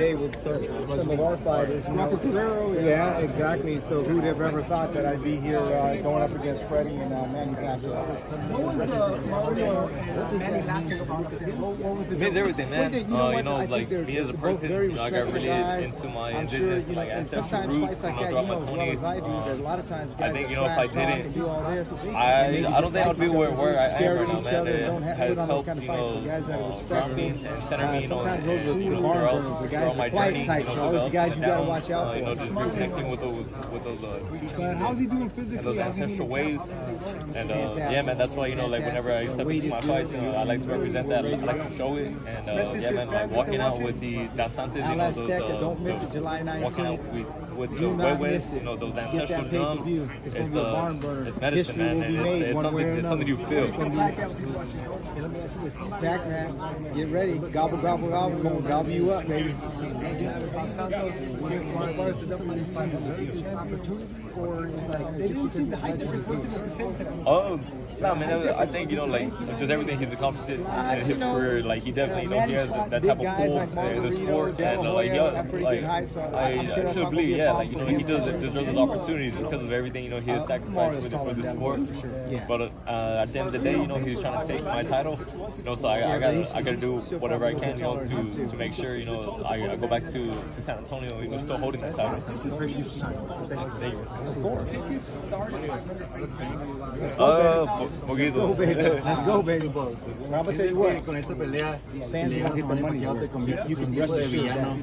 day with some of our fighters. Yeah, exactly. So who'd have ever thought that I'd be here going up against Freddie and Manny Pacquiao? What was Mario? What does Manny laughing about? It means everything, man. Like me as a person, I got really into my indigenous, like ancestral roots, throughout my 20s. I think, if I didn't, I don't think I'd be where I am right now, man. It has helped, ground me and center me, throughout my journey, those guys you gotta watch out for. Just reconnecting with those teachings how's he doing physically? and those ancestral ways. And yeah, man, that's why, like whenever I step into my fights, I like to represent that. I like to show it. And yeah, man, like walking out with the danzantes, walking out with the huehues, those ancestral drums, it's medicine, man, and it's something you feel. Pac-Man, get ready. Gobble, gobble, gobble. We're going to gobble you up, baby. Or is like they didn't see the height difference at the same time? Oh, no, man. I think just everything he's accomplished in his career. Like he definitely, he has that type of pull in the sport, and I should believe, he does deserve those opportunities because of everything he has sacrificed for the sport. But at the end of the day, he's trying to take my title. So I gotta do whatever I can, to make sure I go back to San Antonio, still holding that title. This is very useful. Thank you. Tickets start at Let's go, baby. Let's go, baby. But I'm gonna tell you what. Con esta pelea, fans will get the money. You can rest assured that.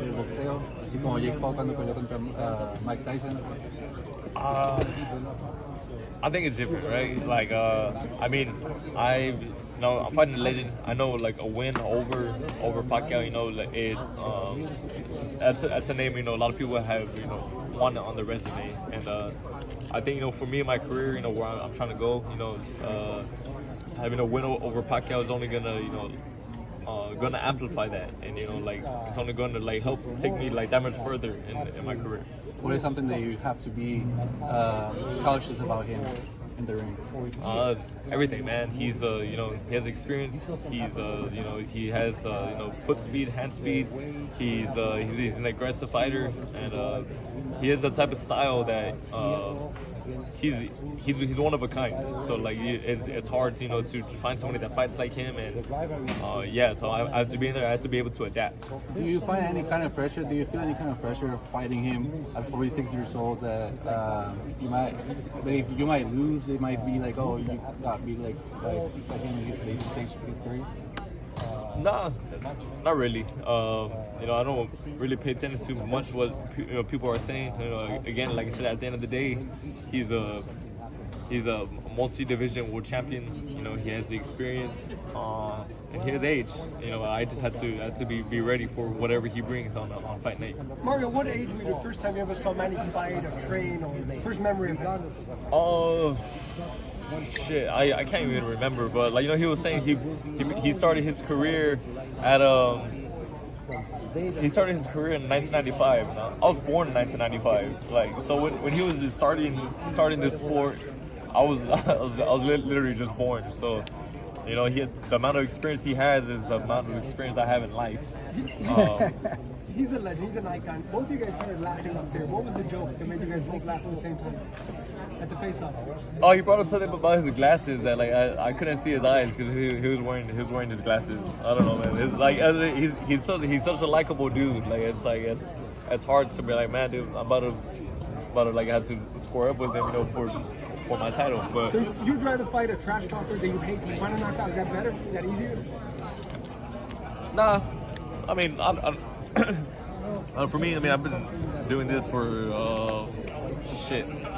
Del boxeo, así como Jake Paul cuando peleó contra Mike Tyson. I think it's different, right? Like, I'm fighting a legend. I know, like, a win over Pacquiao, that's a name, a lot of people have, won on the resume. And I think, for me in my career, where I'm trying to go, having a win over Pacquiao is only gonna amplify that, and it's only gonna help take me that much further in my career. What is something that you have to be cautious about him in the ring? Everything, man. He's he has experience. He's he has foot speed, hand speed. He's an aggressive fighter, and he has the type of style that he's one of a kind. So it's hard to find somebody that fights like him, and so I have to be in there. I have to be able to adapt. Do you find any kind of pressure? Do you feel any kind of pressure fighting him at 46 years old? That you might lose. They might be like, oh, you got beat like him in his late stage of his career. Nah, not really. I don't really pay attention to much what people are saying. Again, like I said, at the end of the day, he's a multi-division world champion. He has the experience, and his age. I just had to be ready for whatever he brings on fight night. Mario, what age were you the first time you ever saw Manny fight or train, or first memory of it? Oh. Shit, I can't even remember, but he was saying he started his career at he started his career in 1995. I was born in 1995. So when he was just starting this sport, I was literally just born. So the amount of experience he has is the amount of experience I have in life. He's a legend. He's an icon. Both of you guys started laughing up there. What was the joke that made you guys both laugh at the same time at the face-off? Oh, he brought up something about his glasses that I couldn't see his eyes because he was wearing his glasses. I don't know, man. It's he's such a likable dude. It's hard to be like, man, dude, I'm about to I had to square up with him, for my title. But so you'd rather fight a trash talker that you hate? You want to knock out? Is that better? Is that easier? Nah, I mean, for me, I've been doing this for I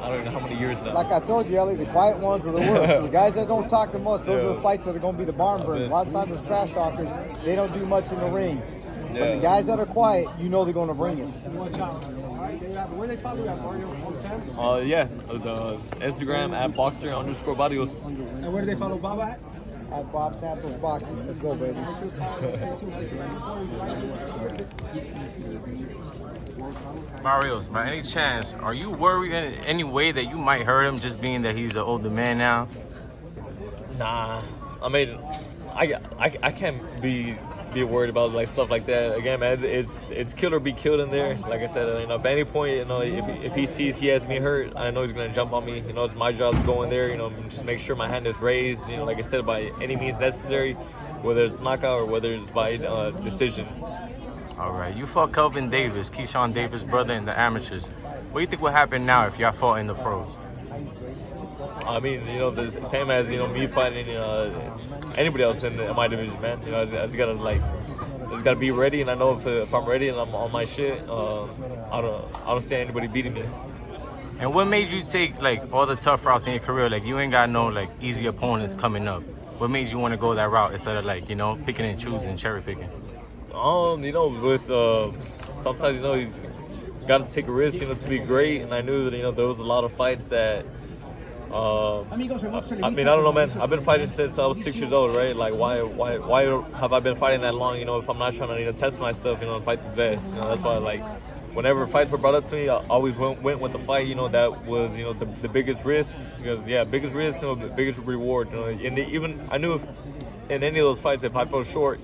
don't even know how many years now. Like I told you, Ellie, the quiet ones are the worst. The guys that don't talk the most, those are the fights that are going to be the barn burns. A lot of times those trash talkers, they don't do much in the ring. Yeah. But the guys that are quiet, they're going to bring it. Watch out. All right, there you have it. Where they follow you at, Mario? On fans? The Instagram at @boxer_Barrios. And where do they follow Baba at? At Bob Santos Boxing. Let's go, baby. Barrios, by any chance, are you worried in any way that you might hurt him just being that he's an older man now? Nah, I can't be be worried about like stuff like that. Again, man, it's kill or be killed in there. Like I said, you know, at any point, you know, if he sees he has me hurt, I know he's gonna jump on me. You know, it's my job to go in there. You know, just make sure my hand is raised. You know, like I said, by any means necessary, whether it's knockout or whether it's by decision. All right, you fought Kelvin Davis, Keyshawn Davis' brother in the amateurs. What do you think would happen now if y'all fought in the pros? I mean, you know, the same as, you know, me fighting anybody else in my division, man. You know, I just gotta be ready, and I know if I'm ready and I'm on my shit, I don't see anybody beating me. And what made you take like all the tough routes in your career? Like you ain't got no like easy opponents coming up. What made you want to go that route instead of like, you know, picking and choosing, cherry picking? You know, with sometimes, you know, you gotta take a risk, you know, to be great, and I knew that, you know, there was a lot of fights that. I mean, I don't know, man. I've been fighting since I was 6 years old, right? Like, why have I been fighting that long? You know, if I'm not trying to, you know, test myself, you know, and fight the best. You know, that's why, like, whenever fights were brought up to me, I always went with the fight. You know, that was, you know, the biggest risk. Because yeah, biggest risk, you know, the biggest reward. You know, and even I knew in any of those fights, if I fell short,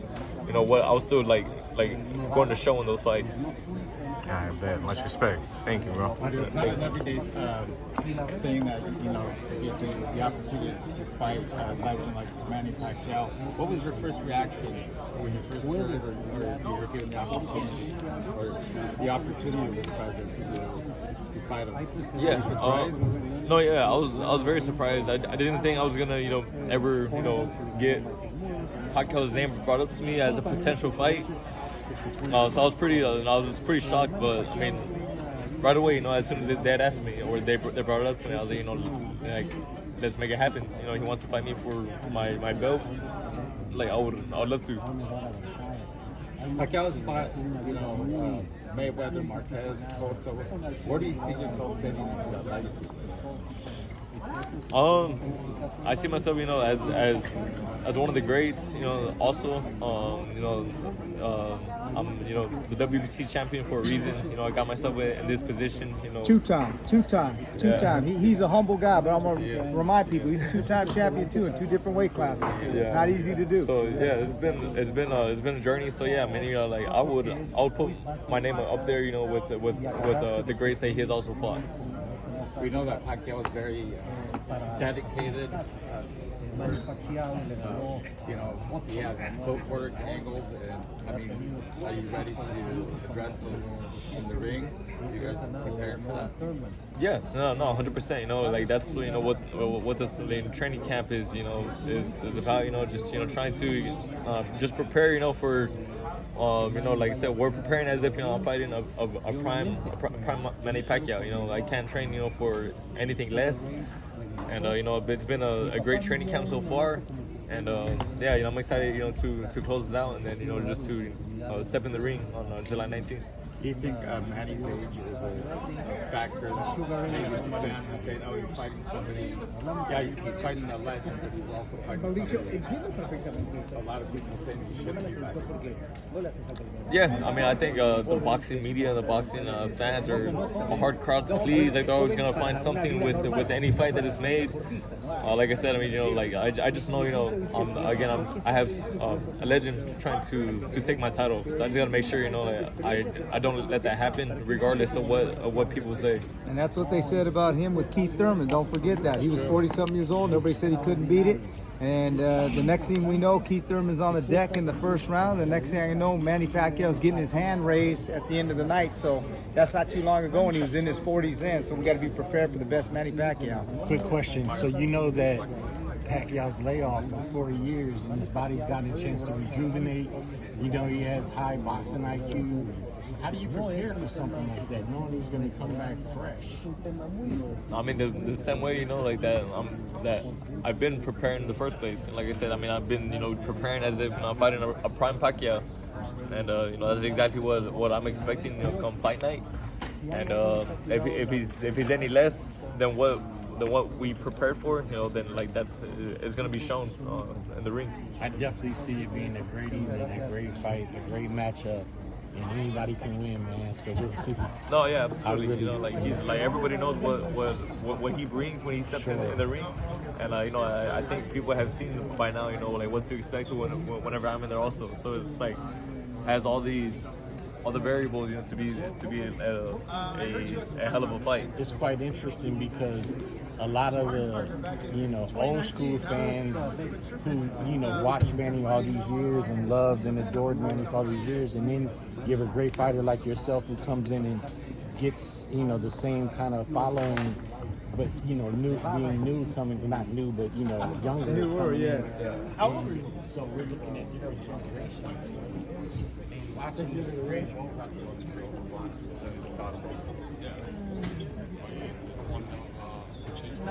you know, what I was still like going to show in those fights. I bet. Much respect. Thank you, bro. It's not an everyday thing that, you know, you get the opportunity to fight a legend like Manny Pacquiao. What was your first reaction when you first heard it, or you were given the opportunity, or the opportunity was present to fight him? Yeah. Were you surprised? No, yeah, I was very surprised. I didn't think I was gonna, you know, ever, you know, get Pacquiao's name brought up to me as a potential fight. So I was pretty shocked, but I mean, right away, you know, as soon as they had asked me or they brought it up to me, I was like, you know, like, let's make it happen. You know, he wants to fight me for my belt. Like, I would love to. Pacquiao's fought, you know, Mayweather, Marquez, Cotto. Where do you see yourself fitting into that legacy list? I see myself, you know, as one of the greats. You know, also, you know, I'm, you know, the WBC champion for a reason. You know, I got myself in this position. You know, Two-time. He's a humble guy, but I'm gonna remind people he's a two-time champion too in two different weight classes. Yeah. Not easy to do. So yeah, it's been a journey. So yeah, I mean, you know, like I would put my name up there, you know, with the greats that he has also fought. We know that Pacquiao is very dedicated to his work. You know, he has footwork, angles, and I mean, are you ready to address those in the ring? You guys prepared for that? Yeah, no, 100%. You know, like that's, you know, what this training camp is, you know, is about. You know, just, you know, trying to just prepare, you know, for. You know, like I said, we're preparing as if, you know, I'm fighting a prime Manny Pacquiao. You know, I can't train, you know, for anything less. And you know, it's been a great training camp so far. And yeah, you know, I'm excited, you know, to close it out and then, you know, just to step in the ring on July 19th. Do you think Manny's age is a factor? Maybe as fans who say, oh, he's fighting somebody. Yeah, he's fighting a legend, but he's also fighting somebody. A lot of people say he shouldn't be fighting. Yeah, I mean, I think the boxing media, the boxing fans are a hard crowd to please. Like, they're always gonna find something with any fight that is made. Like I said, I mean, you know, like I just know, you know, I have a legend trying to take my title, so I just gotta make sure, you know, that I don't let that happen, regardless of what people say. And that's what they said about him with Keith Thurman. Don't forget that. He was 40-something years old. Nobody said he couldn't beat it. And the next thing we know, Keith Thurman's on the deck in the first round. The next thing I know, Manny Pacquiao's getting his hand raised at the end of the night. So that's not too long ago, and he was in his 40s then. So we got to be prepared for the best Manny Pacquiao. Quick question. So you know that Pacquiao's layoff for 4 years, and his body's gotten a chance to rejuvenate. You know, he has high boxing IQ. How do you prepare for something like that, knowing he's going to come back fresh? I mean, the same way, you know, like that I've been preparing in the first place. And like I said, I mean, I've been, you know, preparing as if, you know, I'm fighting a prime Pacquiao. And, you know, that's exactly what I'm expecting, you know, come fight night. And if he's any less than what we prepared for, you know, then like it's gonna be shown in the ring. I definitely see it being a great evening, a great fight, a great matchup. and anybody can win, man. So we'll see. No, yeah, absolutely. really- You know, like he's like everybody knows what he brings when he steps in the ring, and you know, I think people have seen by now, you know, like what to expect whenever I'm in there also. So it's like has all the variables, you know, to be a hell of a fight. It's quite interesting because a lot of the, old school fans who, watched Manny all these years and loved and adored Manny for all these years, and then you have a great fighter like yourself who comes in and gets, the same kind of following, but, being new coming, not new, but, younger. Newer, yeah. How old are you? So we're looking at your generation. 6 years of age. In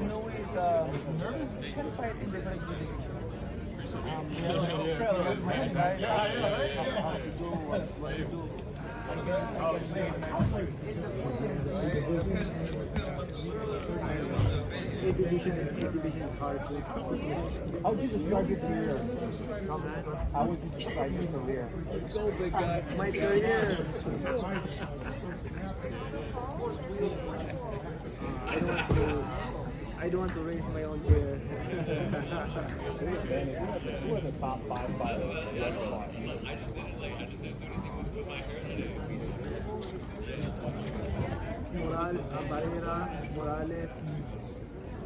a way, nervous fight in the very beginning. Division is hard to. How did you start your career? How would you start your career? Let's go, big guy. My career. I don't want to raise my own chair. Who are the top 5 fighters that you ever fought?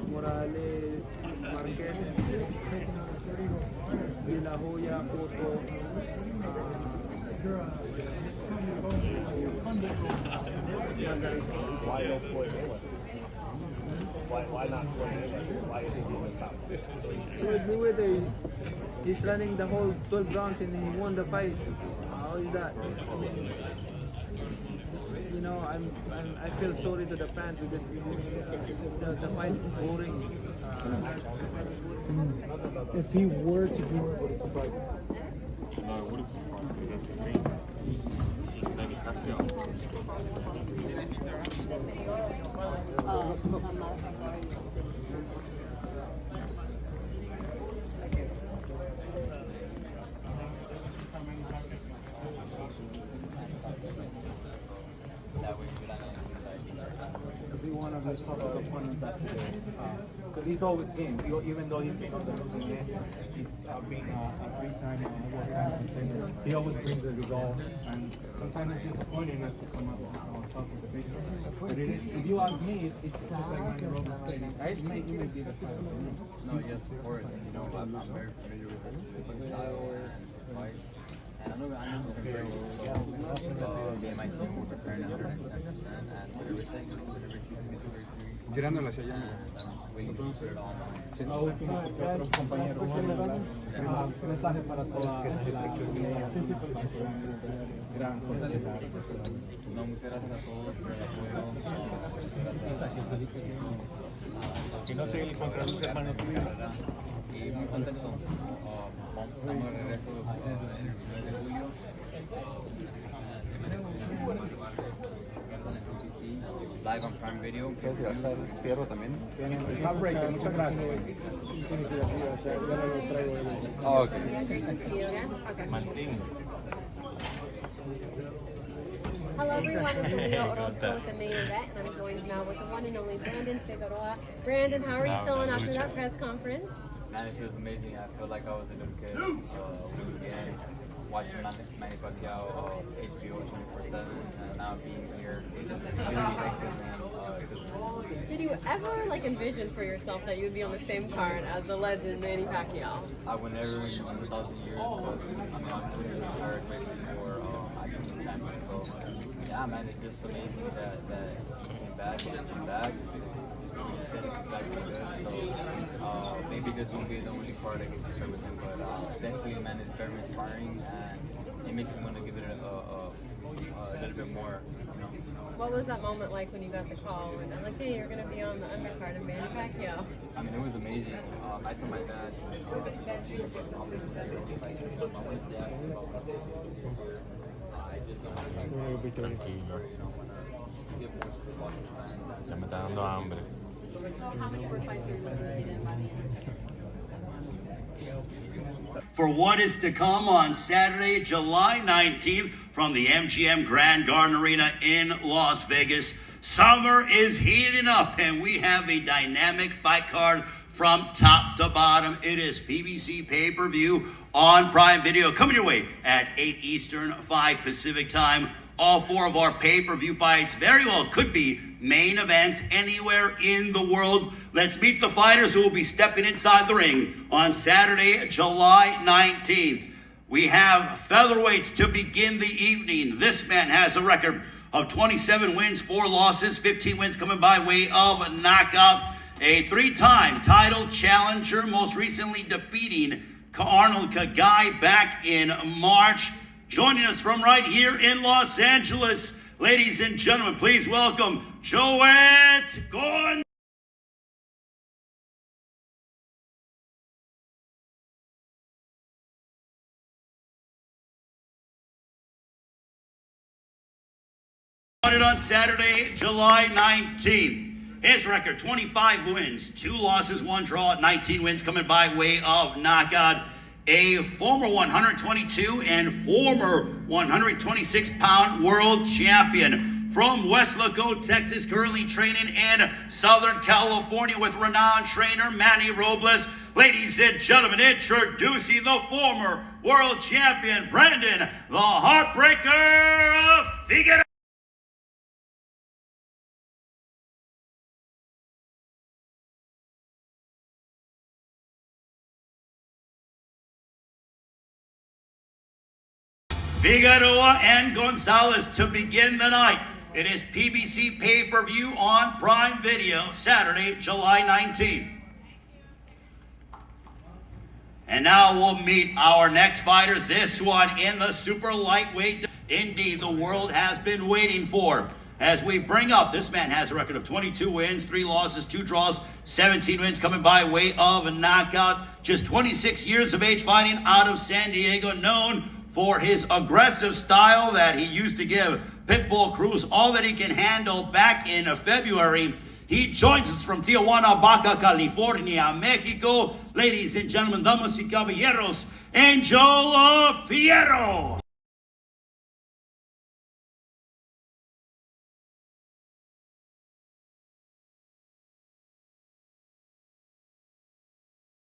Morales, Marquez, De La Hoya, Cotto. Why no Floyd Mayweather? Why not Floyd Mayweather? Why is he in the top 50? Floyd Mayweather, he's running the whole 12 rounds and he won the fight. How is that? I feel sorry to the fans because the fight is boring. If he were to do it, would it surprise you? No, it wouldn't surprise me. That's the thing. He's Manny Pacquiao. Is he one of his toughest opponents that today? Because he's always been, even though he's been on the losing end, he's been a 3-time world title contender. He always brings a result, and sometimes it's disappointing not to come up on top of the big one. But if you ask me, it's just like Manny Robles said, it may be the title. No, yes, of course. I'm very familiar with his style, his fights. And I know very well. Me and my team were preparing 110%, and whatever it takes, whatever it takes to get to victory. Tirándole hacia allá. We put it all on. Otros compañeros, un mensaje para toda la gran fortaleza. No, muchas gracias a todos por el apoyo. Que no te contra los hermanos tuyos. Y muy contento. Estamos de regreso en el 9 de julio. Live on Prime Video. Fierro también. Muchas gracias. Oh, okay. Hello everyone, it's Emilio Orozco with the main event, and I'm joined now with the one and only Brandon Figueroa. Brandon, how are you feeling after that press conference? Man, it feels amazing. I feel like I was a little kid again, watching Manny Pacquiao HBO 24/7, and now being here, really next to him. Did you ever envision for yourself that you would be on the same card as the legend Manny Pacquiao? I would never in 1,000 years, but I'm really retired racing for I became champion. So yeah, man, it's just amazing that he came back and came back. He said he comes back really good. So maybe this won't be the only part I get to play with him, but definitely, man, it's very inspiring, and it makes me want to give it a little bit more. What was that moment like when you got the call? And I'm like, hey, you're going to be on the undercard of Manny Pacquiao. I mean, it was amazing. I told my dad, Ya me está dando hambre. So how many more fights are you looking to get in by the end? For what is to come on Saturday, July 19th, from the MGM Grand Garden Arena in Las Vegas. Summer is heating up, and we have a dynamic fight card from top to bottom. It is PBC pay-per-view on Prime Video, coming your way at 8 Eastern, 5 Pacific time. All 4 of our pay-per-view fights very well could be main events anywhere in the world. Let's meet the fighters who will be stepping inside the ring on Saturday, July 19th. We have featherweights to begin the evening. This man has a record of 27 wins, 4 losses, 15 wins coming by way of knockout. A 3-time title challenger, most recently defeating Arnold Kagai back in March. Joining us from right here in Los Angeles, ladies and gentlemen, please welcome Joette Gon. On Saturday, July 19th. His record, 25 wins, 2 losses, 1 draw, 19 wins coming by way of knockout. A former 122 and former 126-pound world champion from Weslaco, Texas, currently training in Southern California with renowned trainer Manny Robles. Ladies and gentlemen, introducing the former world champion, Brandon the Heartbreaker Figueroa. Figueroa and Gonzalez to begin the night. It is PBC pay-per-view on Prime Video, Saturday, July 19th. And now we'll meet our next fighters. This one in the super lightweight. Indeed, the world has been waiting for. As we bring up, this man has a record of 22 wins, 3 losses, 2 draws, 17 wins coming by way of a knockout. Just 26 years of age, fighting out of San Diego, known for his aggressive style that he used to give Pitbull Cruz all that he can handle back in February. He joins us from Tijuana, Baja California, Mexico. Ladies and gentlemen, damas y caballeros, Angel Fierro.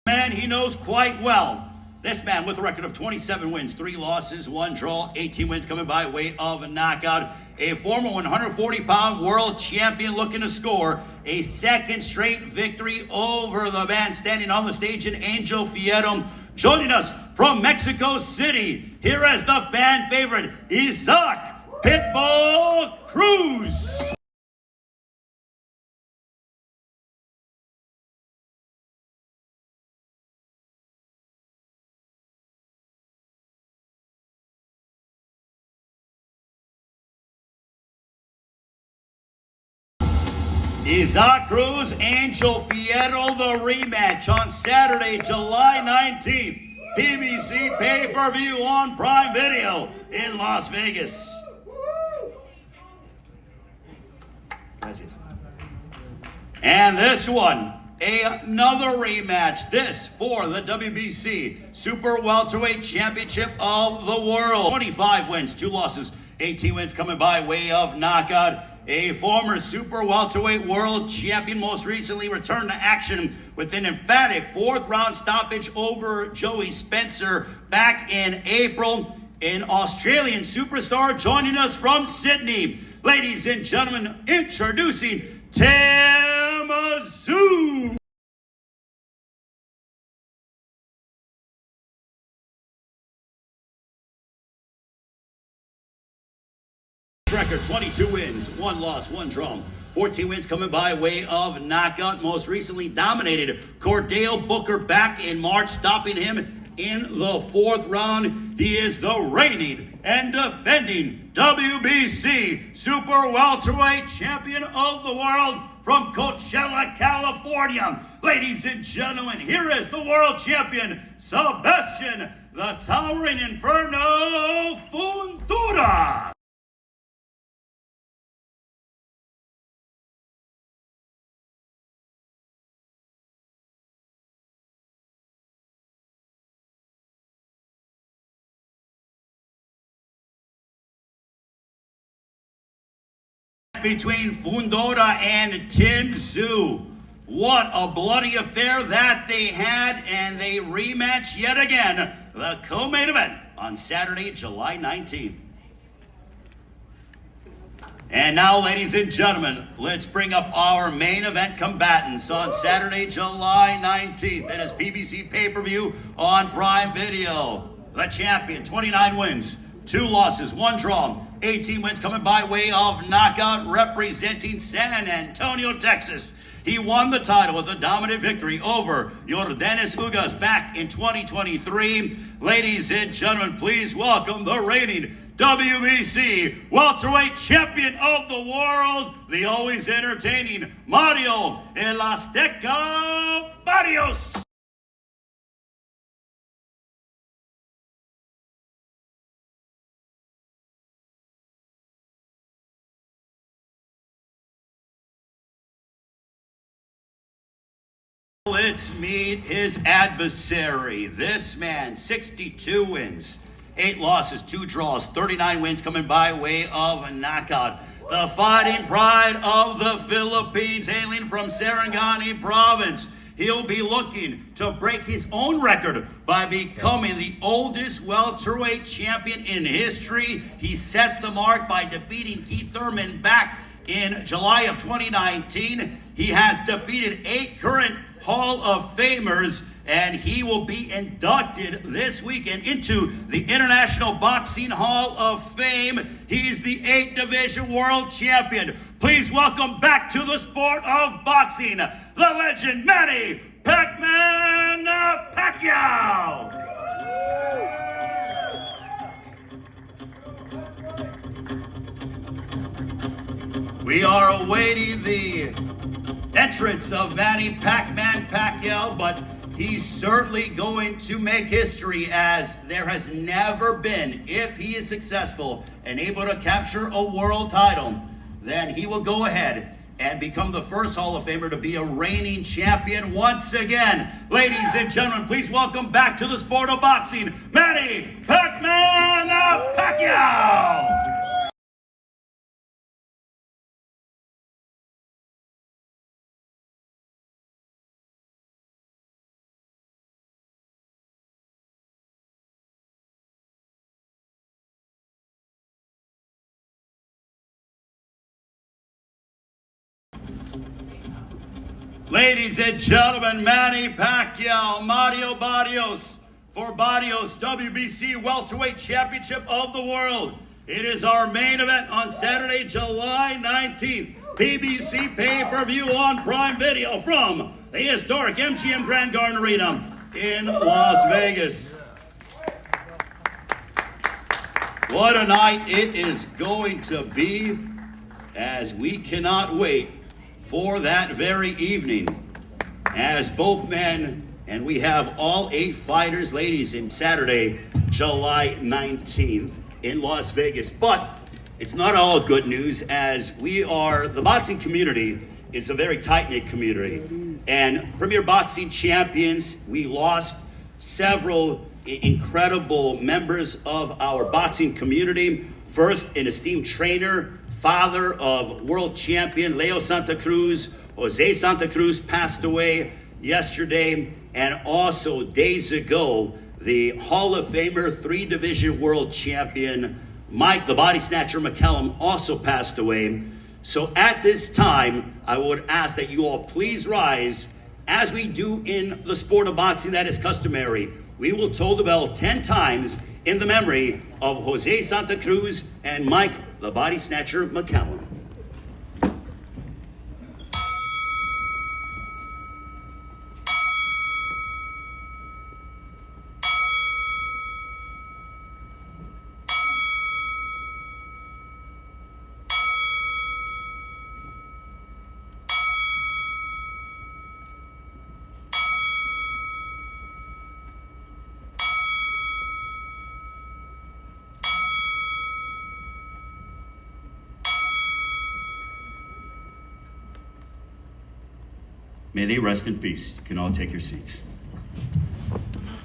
Man he knows quite well. This man with a record of 27 wins, 3 losses, 1 draw, 18 wins coming by way of a knockout. A former 140-pound world champion looking to score a 2nd straight victory over the man standing on the stage in Angel Fierro. Joining us from Mexico City, here as the fan favorite, Isaac Pitbull Cruz. Isaac Cruz, Angel Fierro, the rematch on Saturday, July 19th. PBC pay-per-view on Prime Video in Las Vegas. Gracias. And this one, another rematch. This for the WBC Super Welterweight Championship of the World. 25 wins, 2 losses, 18 wins coming by way of knockout. A former super welterweight world champion, most recently returned to action with an emphatic 4th round stoppage over Joey Spencer back in April. An Australian superstar joining us from Sydney. Ladies and gentlemen, introducing Tamazu. Record, 22 wins, 1 loss, 1 draw, 14 wins coming by way of knockout. Most recently dominated Cordell Booker back in March, stopping him in the 4th round. He is the reigning and defending WBC Super Welterweight Champion of the World from Coachella, California. Ladies and gentlemen, here is the world champion, Sebastian the Towering Inferno Fundura. between Fundora and Tim Tszyu. What a bloody affair that they had, and they rematch yet again, the co-main event on Saturday, July 19th. And now, ladies and gentlemen, let's bring up our main event combatants on Saturday, July 19th. It is PBC pay-per-view on Prime Video. The champion, 29 wins, 2 losses, 1 draw, 18 wins coming by way of knockout, representing San Antonio, Texas. He won the title with a dominant victory over Yordenis Ugas back in 2023. Ladies and gentlemen, please welcome the reigning WBC welterweight champion of the world, the always entertaining Mario El Azteca Barrios. Let's meet his adversary. This man, 62 wins, 8 losses, 2 draws, 39 wins coming by way of a knockout. The fighting pride of the Philippines, hailing from Sarangani province. He'll be looking to break his own record by becoming the oldest welterweight champion in history. He set the mark by defeating Keith Thurman back in July of 2019. He has defeated 8 current Hall of Famers, and he will be inducted this weekend into the International Boxing Hall of Fame. He's the 8th Division World Champion. Please welcome back to the sport of boxing, the legend Manny Pac-Man Pacquiao. We are awaiting the entrance of Manny Pac-Man Pacquiao, but he's certainly going to make history, as there has never been, if he is successful and able to capture a world title, then he will go ahead and become the first Hall of Famer to be a reigning champion once again. Ladies and gentlemen, please welcome back to the sport of boxing, Manny Pac-Man Pacquiao. Ladies and gentlemen, Manny Pacquiao, Mario Barrios, for Barrios WBC Welterweight Championship of the World. It is our main event on Saturday, July 19th. PBC pay-per-view on Prime Video from the historic MGM Grand Garden Arena in Las Vegas. What a night it is going to be, as we cannot wait for that very evening, as both men, and we have all 8 fighters, ladies, in Saturday, July 19th in Las Vegas. But it's not all good news, as the boxing community is a very tight-knit community. And Premier Boxing Champions, we lost several incredible members of our boxing community. First, an esteemed trainer, father of world champion Leo Santa Cruz, Jose Santa Cruz, passed away yesterday. And also days ago, the Hall of Famer, 3-division world champion Mike the Body Snatcher McCallum also passed away. So at this time, I would ask that you all please rise, as we do in the sport of boxing that is customary. We will toll the bell 10 times in the memory of Jose Santa Cruz and Mike the Body Snatcher McCallum. May they rest in peace. You can all take your seats.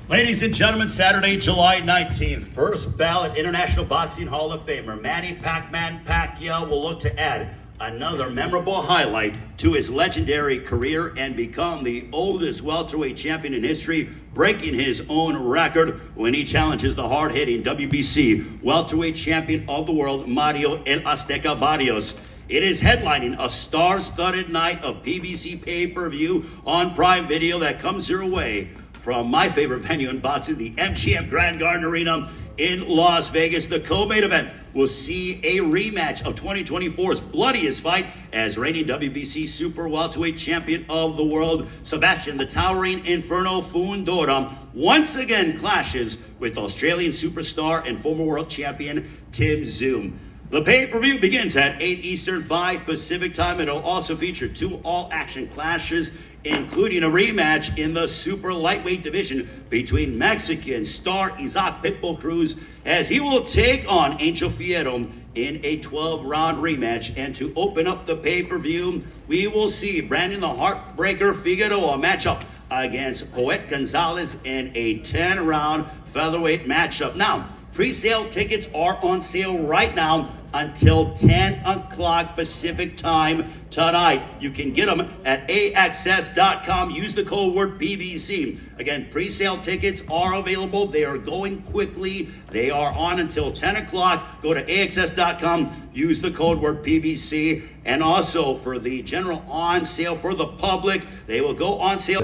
Ladies and gentlemen, Saturday, July 19th, first ballot International Boxing Hall of Famer Manny Pac-Man Pacquiao will look to add another memorable highlight to his legendary career and become the oldest welterweight champion in history, breaking his own record when he challenges the hard-hitting WBC welterweight champion of the world, Mario El Azteca Barrios. It is headlining a star-studded night of PBC pay-per-view on Prime Video that comes your way from my favorite venue in boxing, the MGM Grand Garden Arena in Las Vegas. The co-main event will see a rematch of 2024's bloodiest fight as reigning WBC super welterweight champion of the world, Sebastian the Towering Inferno Fundora, once again clashes with Australian superstar and former world champion Tim Tszyu. The pay-per-view begins at 8 Eastern, 5 Pacific time. It'll also feature 2 all-action clashes, including a rematch in the super lightweight division between Mexican star Isaac Pitbull Cruz, as he will take on Angel Fierro in a 12-round rematch. And to open up the pay-per-view, we will see Brandon the Heartbreaker Figueroa match up against Poet Gonzalez in a 10-round featherweight matchup. Now, pre-sale tickets are on sale right now until 10 o'clock Pacific time tonight. You can get them at AXS.com. Use the code word PBC. Again, pre-sale tickets are available. They are going quickly. They are on until 10 o'clock. Go to AXS.com. Use the code word PBC. And also for the general on sale for the public, they will go on sale.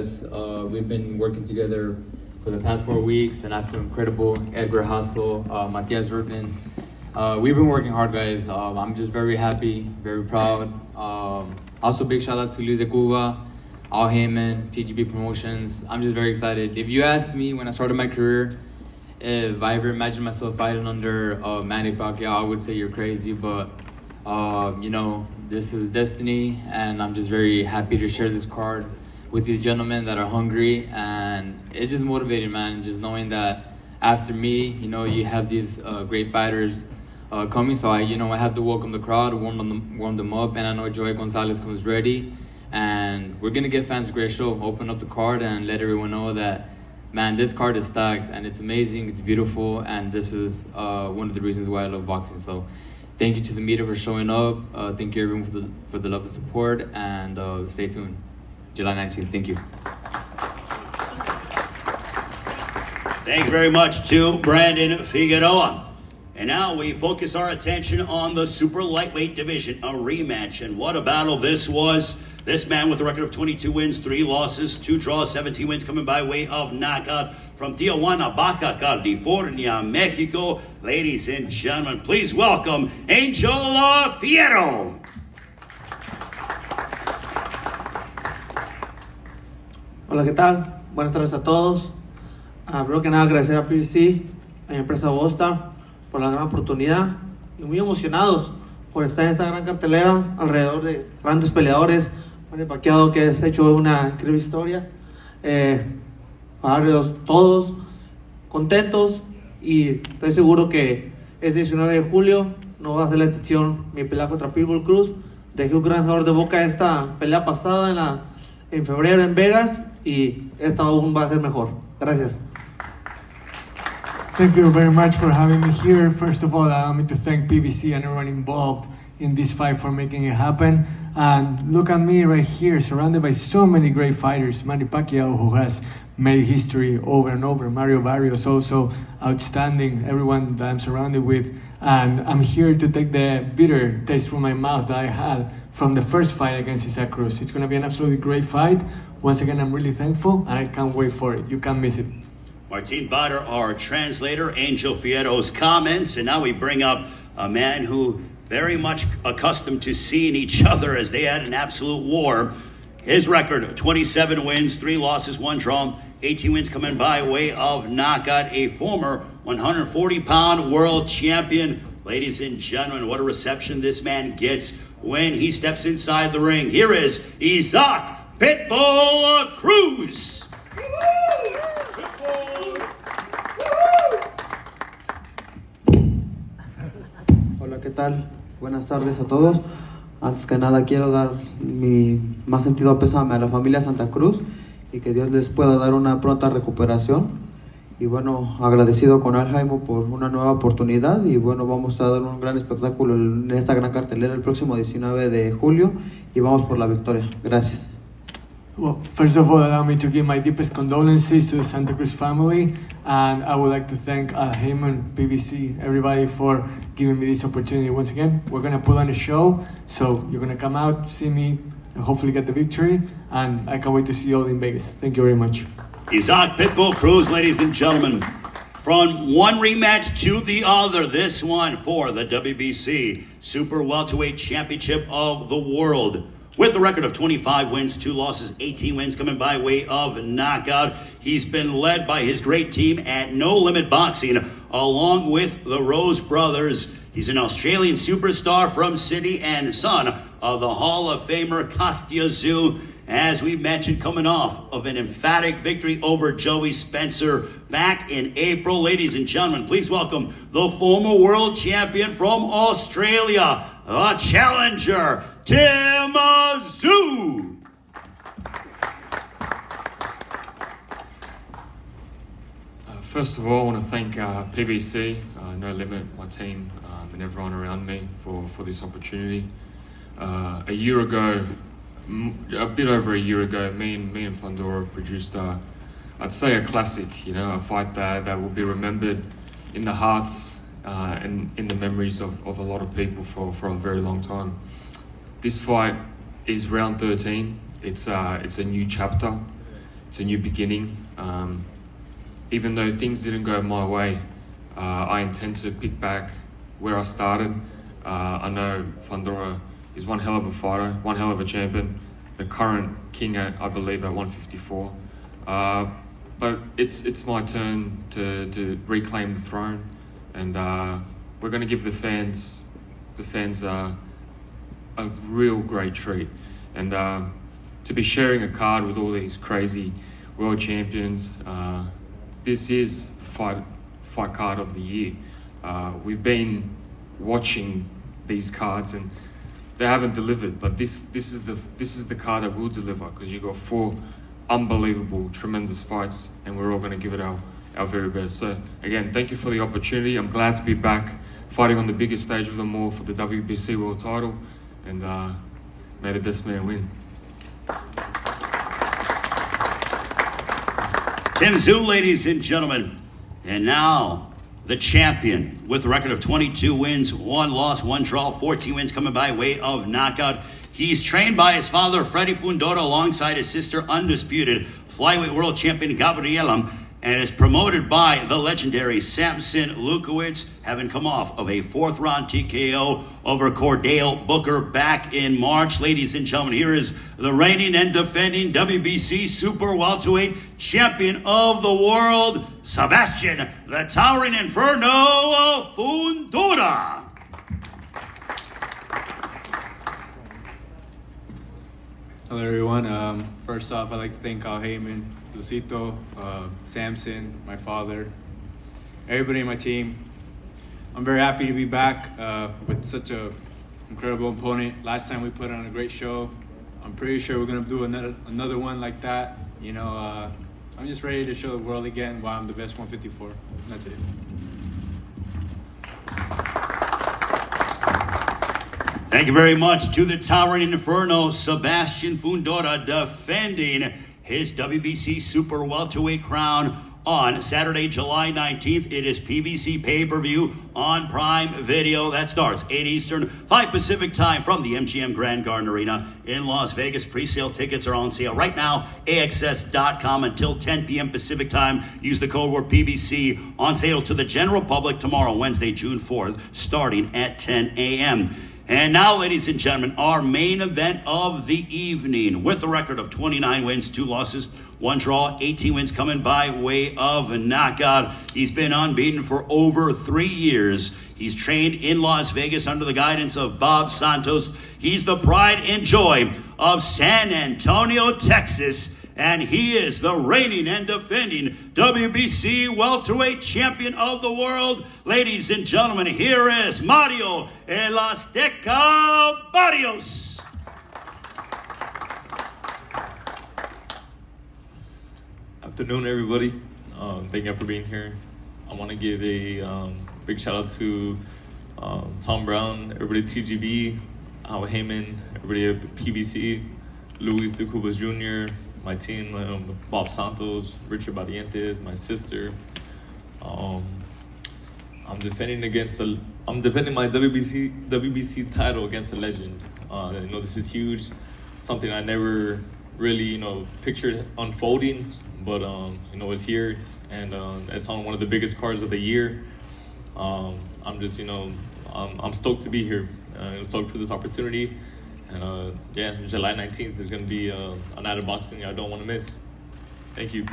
We've been working together for the past 4 weeks, and I feel incredible. Edgar Hassel, Matias Rubin. We've been working hard, guys. I'm just very happy, very proud. Also, big shout out to Luis de Cuba, Al Heyman, TGB Promotions. I'm just very excited. If you asked me when I started my career, if I ever imagined myself fighting under Manny Pacquiao, I would say you're crazy. But, you know, this is destiny, and I'm just very happy to share this card with these gentlemen that are hungry. And it's just motivating, man, just knowing that after me, you know, you have these great fighters coming, so I have to welcome the crowd, warm them up, and I know Joey Gonzalez comes ready, and we're gonna give fans a great show. Open up the card and let everyone know that, man, this card is stacked and it's amazing, it's beautiful, and this is one of the reasons why I love boxing. So, thank you to the media for showing up. Thank you everyone for the love and support, and stay tuned. July 19th. Thank you. Thank you very much to Brandon Figueroa. And now we focus our attention on the super lightweight division, a rematch. And what a battle this was. This man with a record of 22 wins, 3 losses, 2 draws, 17 wins coming by way of knockout from Tijuana, Baja California, Mexico. Ladies and gentlemen, please welcome Angel Fierro. Hola, ¿qué tal? Buenas tardes a todos. Primero que nada agradecer a PBC, a mi empresa Bosta, por la gran oportunidad y muy emocionados por estar en esta gran cartelera alrededor de grandes peleadores. Manny Pacquiao, que has hecho una increíble historia. Barrios, todos contentos, y estoy seguro que ese 19 de julio no va a ser la excepción. Mi pelea contra Pitbull Cruz, dejé un gran sabor de boca esta pelea pasada en febrero en Vegas, y esta aún va a ser mejor. Gracias. Thank you very much for having me here. First of all, allow me to thank PBC and everyone involved in this fight for making it happen. And look at me right here, surrounded by so many great fighters. Manny Pacquiao, who has made history over and over. Mario Barrios, also outstanding. Everyone that I'm surrounded with. And I'm here to take the bitter taste from my mouth that I had from the first fight against Isaac Cruz. It's going to be an absolutely great fight. Once again, I'm really thankful, and I can't wait for it. You can't miss it. Martin Bader, our translator, Angel Fierro's comments. And now we bring up a man who very much accustomed to seeing each other as they had an absolute war. His record, 27 wins, 3 losses, 1 draw, 18 wins coming by way of knockout. A former 140-pound world champion. Ladies and gentlemen, what a reception this man gets when he steps inside the ring. Here is Isaac Pitbull Cruz. Hola, ¿qué tal? Buenas tardes a todos. Antes que nada quiero dar mi más sentido pésame a la familia Santa Cruz, y que Dios les pueda dar una pronta recuperación. Y bueno, agradecido con Al Jaimo por una nueva oportunidad. Y bueno, vamos a dar un gran espectáculo en esta gran cartelera el próximo 19 de julio. Y vamos por la victoria. Gracias. Well, first of all, allow me to give my deepest condolences to the Santa Cruz family, and I would like to thank Heyman, PBC, everybody for giving me this opportunity once again. We're gonna put on a show, so you're gonna come out, see me, and hopefully get the victory, and I can't wait to see you all in Vegas. Thank you very much. Isaac Pitbull Cruz, ladies and gentlemen. From one rematch to the other, this one for the WBC Super Welterweight Championship of the World. With a record of 25 wins, 2 losses, 18 wins coming by way of knockout. He's been led by his great team at No Limit Boxing, along with the Rose Brothers. He's an Australian superstar from Sydney and son of the Hall of Famer Kostya Tszyu. As we mentioned, coming off of an emphatic victory over Joey Spencer back in April. Ladies and gentlemen, please welcome the former world champion from Australia, the challenger, Tim Tszyu. First of all, I want to thank PBC, No Limit, my team, and everyone around me for this opportunity. A year ago, a bit over a year ago, me and Fundora produced, I'd say a classic, a fight that will be remembered in the hearts and in the memories of a lot of people for a very long time. This fight is round 13. It's a new chapter. It's a new beginning. Even though things didn't go my way, I intend to pick back where I started. I know Fundora is one hell of a fighter, one hell of a champion, the current king I believe at 154. But it's my turn to reclaim the throne, and we're going to give the fans a real great treat, and to be sharing a card with all these crazy world champions. This is the fight card of the year. We've been watching these cards and they haven't delivered, but this is the card that will deliver, because you got 4 unbelievable, tremendous fights, and we're all going to give it our very best. So again, thank you for the opportunity. I'm glad to be back fighting on the biggest stage of them all for the WBC World Title, and may the best man win. Tim Tszyu, ladies and gentlemen. And now, the champion with a record of 22 wins, 1 loss, 1 draw, 14 wins coming by way of knockout. He's trained by his father, Freddy Fundora, alongside his sister, undisputed flyweight world champion Gabriela, and is promoted by the legendary Samson Lukowicz, having come off of a 4th-round TKO over Cordell Booker back in March. Ladies and gentlemen, here is the reigning and defending WBC Super Welterweight Champion of the World, Sebastian the Towering Inferno Fundora. Hello everyone. First off, I'd like to thank Al Heyman, Lucito, Samson, my father, everybody in my team. I'm very happy to be back with such an incredible opponent. Last time we put on a great show. I'm pretty sure we're gonna do another one like that. I'm just ready to show the world again why I'm the best 154. That's it. Thank you very much to the Towering Inferno, Sebastian Fundora, defending his WBC Super Welterweight crown on Saturday, July 19th. It is PBC pay-per-view on Prime Video. That starts 8 Eastern, 5 Pacific time from the MGM Grand Garden Arena in Las Vegas. Pre-sale tickets are on sale right now, AXS.com until 10 p.m. Pacific time. Use the code word PBC, on sale to the general public tomorrow, Wednesday, June 4th, starting at 10 a.m. And now, ladies and gentlemen, our main event of the evening, with a record of 29 wins, 2 losses, 1 draw, 18 wins coming by way of a knockout. He's been unbeaten for over 3 years. He's trained in Las Vegas under the guidance of Bob Santos. He's the pride and joy of San Antonio, Texas. And he is the reigning and defending WBC welterweight champion of the world. Ladies and gentlemen, here is Mario El Azteca Barrios. Afternoon, everybody. Thank you for being here. I want to give a big shout out to Tom Brown, everybody at TGB, Howard Heyman, everybody at PBC, Luis de Cubas Jr., my team, Bob Santos, Richard Barrios, my sister. I'm defending my WBC title against a legend. This is huge, something I never really, pictured unfolding, but it's here, and it's on one of the biggest cards of the year. I'm just, I'm stoked to be here. I'm stoked for this opportunity, and July 19th is going to be a night of boxing I don't want to miss. Thank you.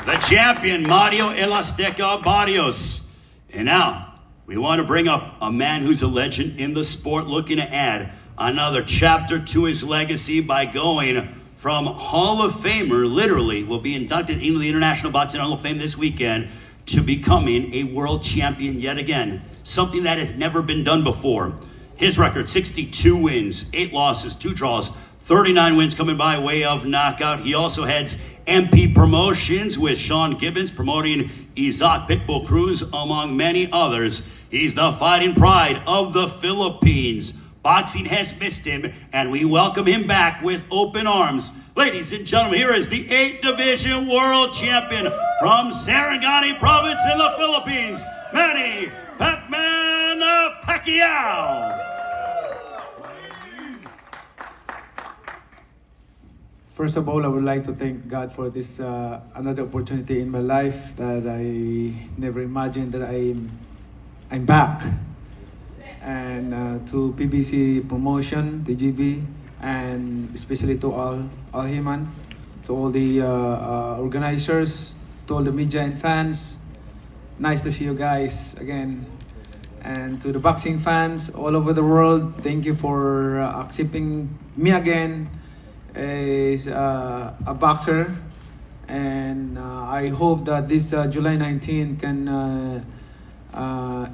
The champion, Mario El Azteca Barrios. And now, we want to bring up a man who's a legend in the sport, looking to add another chapter to his legacy by going from Hall of Famer, literally will be inducted into the International Boxing Hall of Fame this weekend, to becoming a world champion yet again. Something that has never been done before. His record, 62 wins, 8 losses, 2 draws, 39 wins coming by way of knockout. He also heads MP Promotions with Sean Gibbons, promoting Isaac Pitbull Cruz, among many others. He's the fighting pride of the Philippines. Boxing has missed him, and we welcome him back with open arms. Ladies and gentlemen, here is the 8th Division World Champion from Sarangani Province in the Philippines, Manny Pacquiao. First of all, I would like to thank God for this another opportunity in my life that I never imagined that I'm back. And to PBC Promotion, DGB, and especially to all Himan, to all the organizers, to all the media and fans. Nice to see you guys again. And to the boxing fans all over the world, thank you for accepting me again as a boxer, and I hope that this July 19 can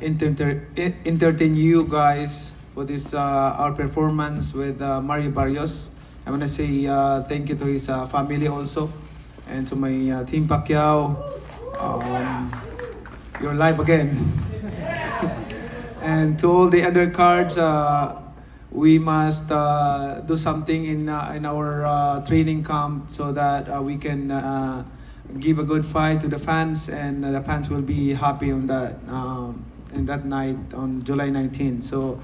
entertain you guys for this our performance with Mario Barrios. I want to say thank you to his family also, and to my team Pacquiao. You're live again. And to all the undercards, we must do something in our training camp so that we can give a good fight to the fans, and the fans will be happy on that in that night on July 19th. So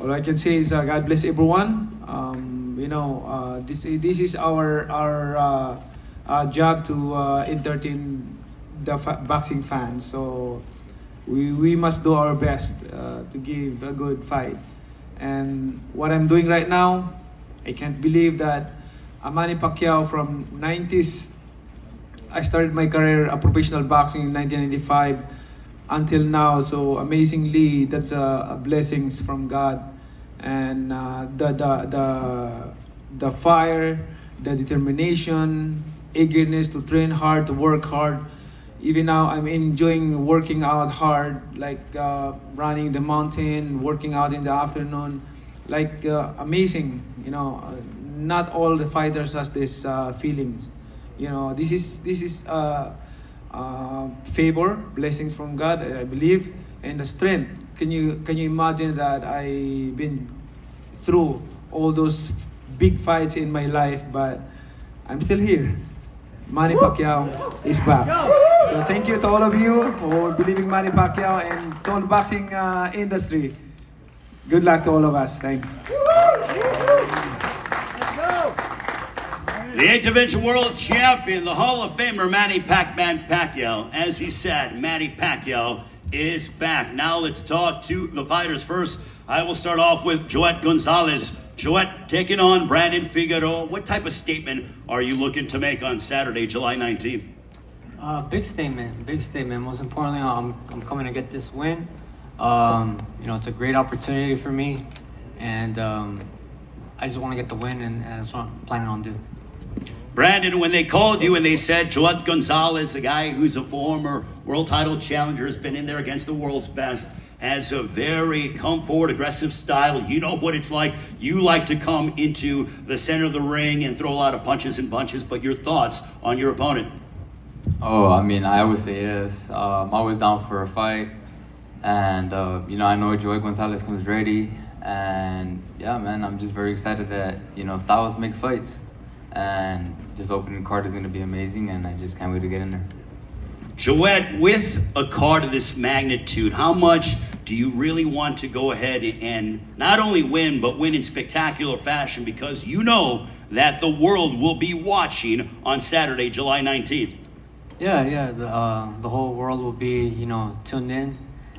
all I can say is God bless everyone. This is our job to entertain the boxing fans. So we must do our best to give a good fight. And what I'm doing right now, I can't believe that Manny Pacquiao from 90s, I started my career of professional boxing in 1995 until now. So amazingly, that's a blessings from God. And the fire, the determination, eagerness to train hard, to work hard. Even now, I'm enjoying working out hard, like running the mountain, working out in the afternoon, like amazing. Not all the fighters has this feelings. This is favor, blessings from God, I believe, and the strength. Can you imagine that I've been through all those big fights in my life, but I'm still here. Manny Pacquiao is back. So thank you to all of you for believing Manny Pacquiao and to all the boxing industry. Good luck to all of us. Thanks. The 8th Division World Champion, the Hall of Famer, Manny Pacquiao. As he said, Manny Pacquiao is back. Now let's talk to the fighters first. I will start off with Joet Gonzalez. Joet taking on Brandon Figueroa. What type of statement are you looking to make on Saturday, July 19th? Big statement, big statement. Most importantly, I'm coming to get this win. It's a great opportunity for me, and I just want to get the win, and that's what I'm planning on doing. Brandon, when they called you and they said Joel Gonzalez, the guy who's a former world title challenger, has been in there against the world's best, has a very come forward, aggressive style. You know what it's like. You like to come into the center of the ring and throw a lot of punches and bunches, but your thoughts on your opponent? Oh, I mean, I would say yes. I'm always down for a fight. And, you know, I know Joey Gonzalez comes ready. And, yeah, man, I'm just very excited that, you know, styles makes fights. And just opening card is going to be amazing, and I just can't wait to get in there. Joet, with a card of this magnitude, how much do you really want to go ahead and not only win, but win in spectacular fashion? Because you know that the world will be watching on Saturday, July 19th. Yeah. The whole world will be, you know, tuned in.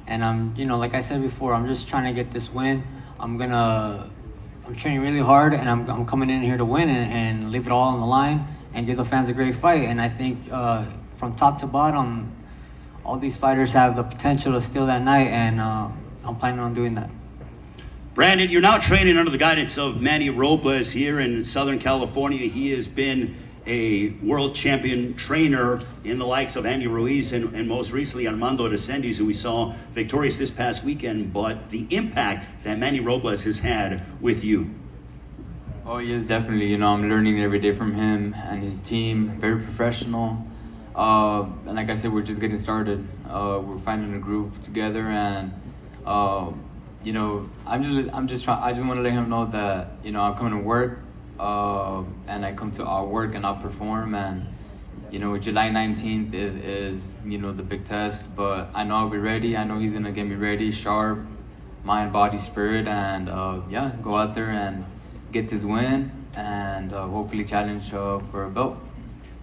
And I'm, you know, like I said before, I'm just trying to get this win. I'm training really hard, and I'm coming in here to win and leave it all on the line and give the fans a great fight. And I think from top to bottom, all these fighters have the potential to steal that night, and I'm planning on doing that. Brandon, you're now training under the guidance of Manny Robles here in Southern California. He has been a world champion trainer in the likes of Andy Ruiz and most recently Armando Resendiz, who we saw victorious this past weekend. But the impact that Manny Robles has had with you. Oh, yes, definitely. You know, I'm learning every day from him and his team. Very professional. And like I said, we're just getting started. We're finding a groove together, and you know, I just want to let him know that, you know, I'm coming to work, and I come to our work and I'll perform. And you know, July 19th is you know, the big test, but I know I'll be ready. I know he's gonna get me ready, sharp, mind, body, spirit, and yeah, go out there and get this win, and hopefully challenge for a belt.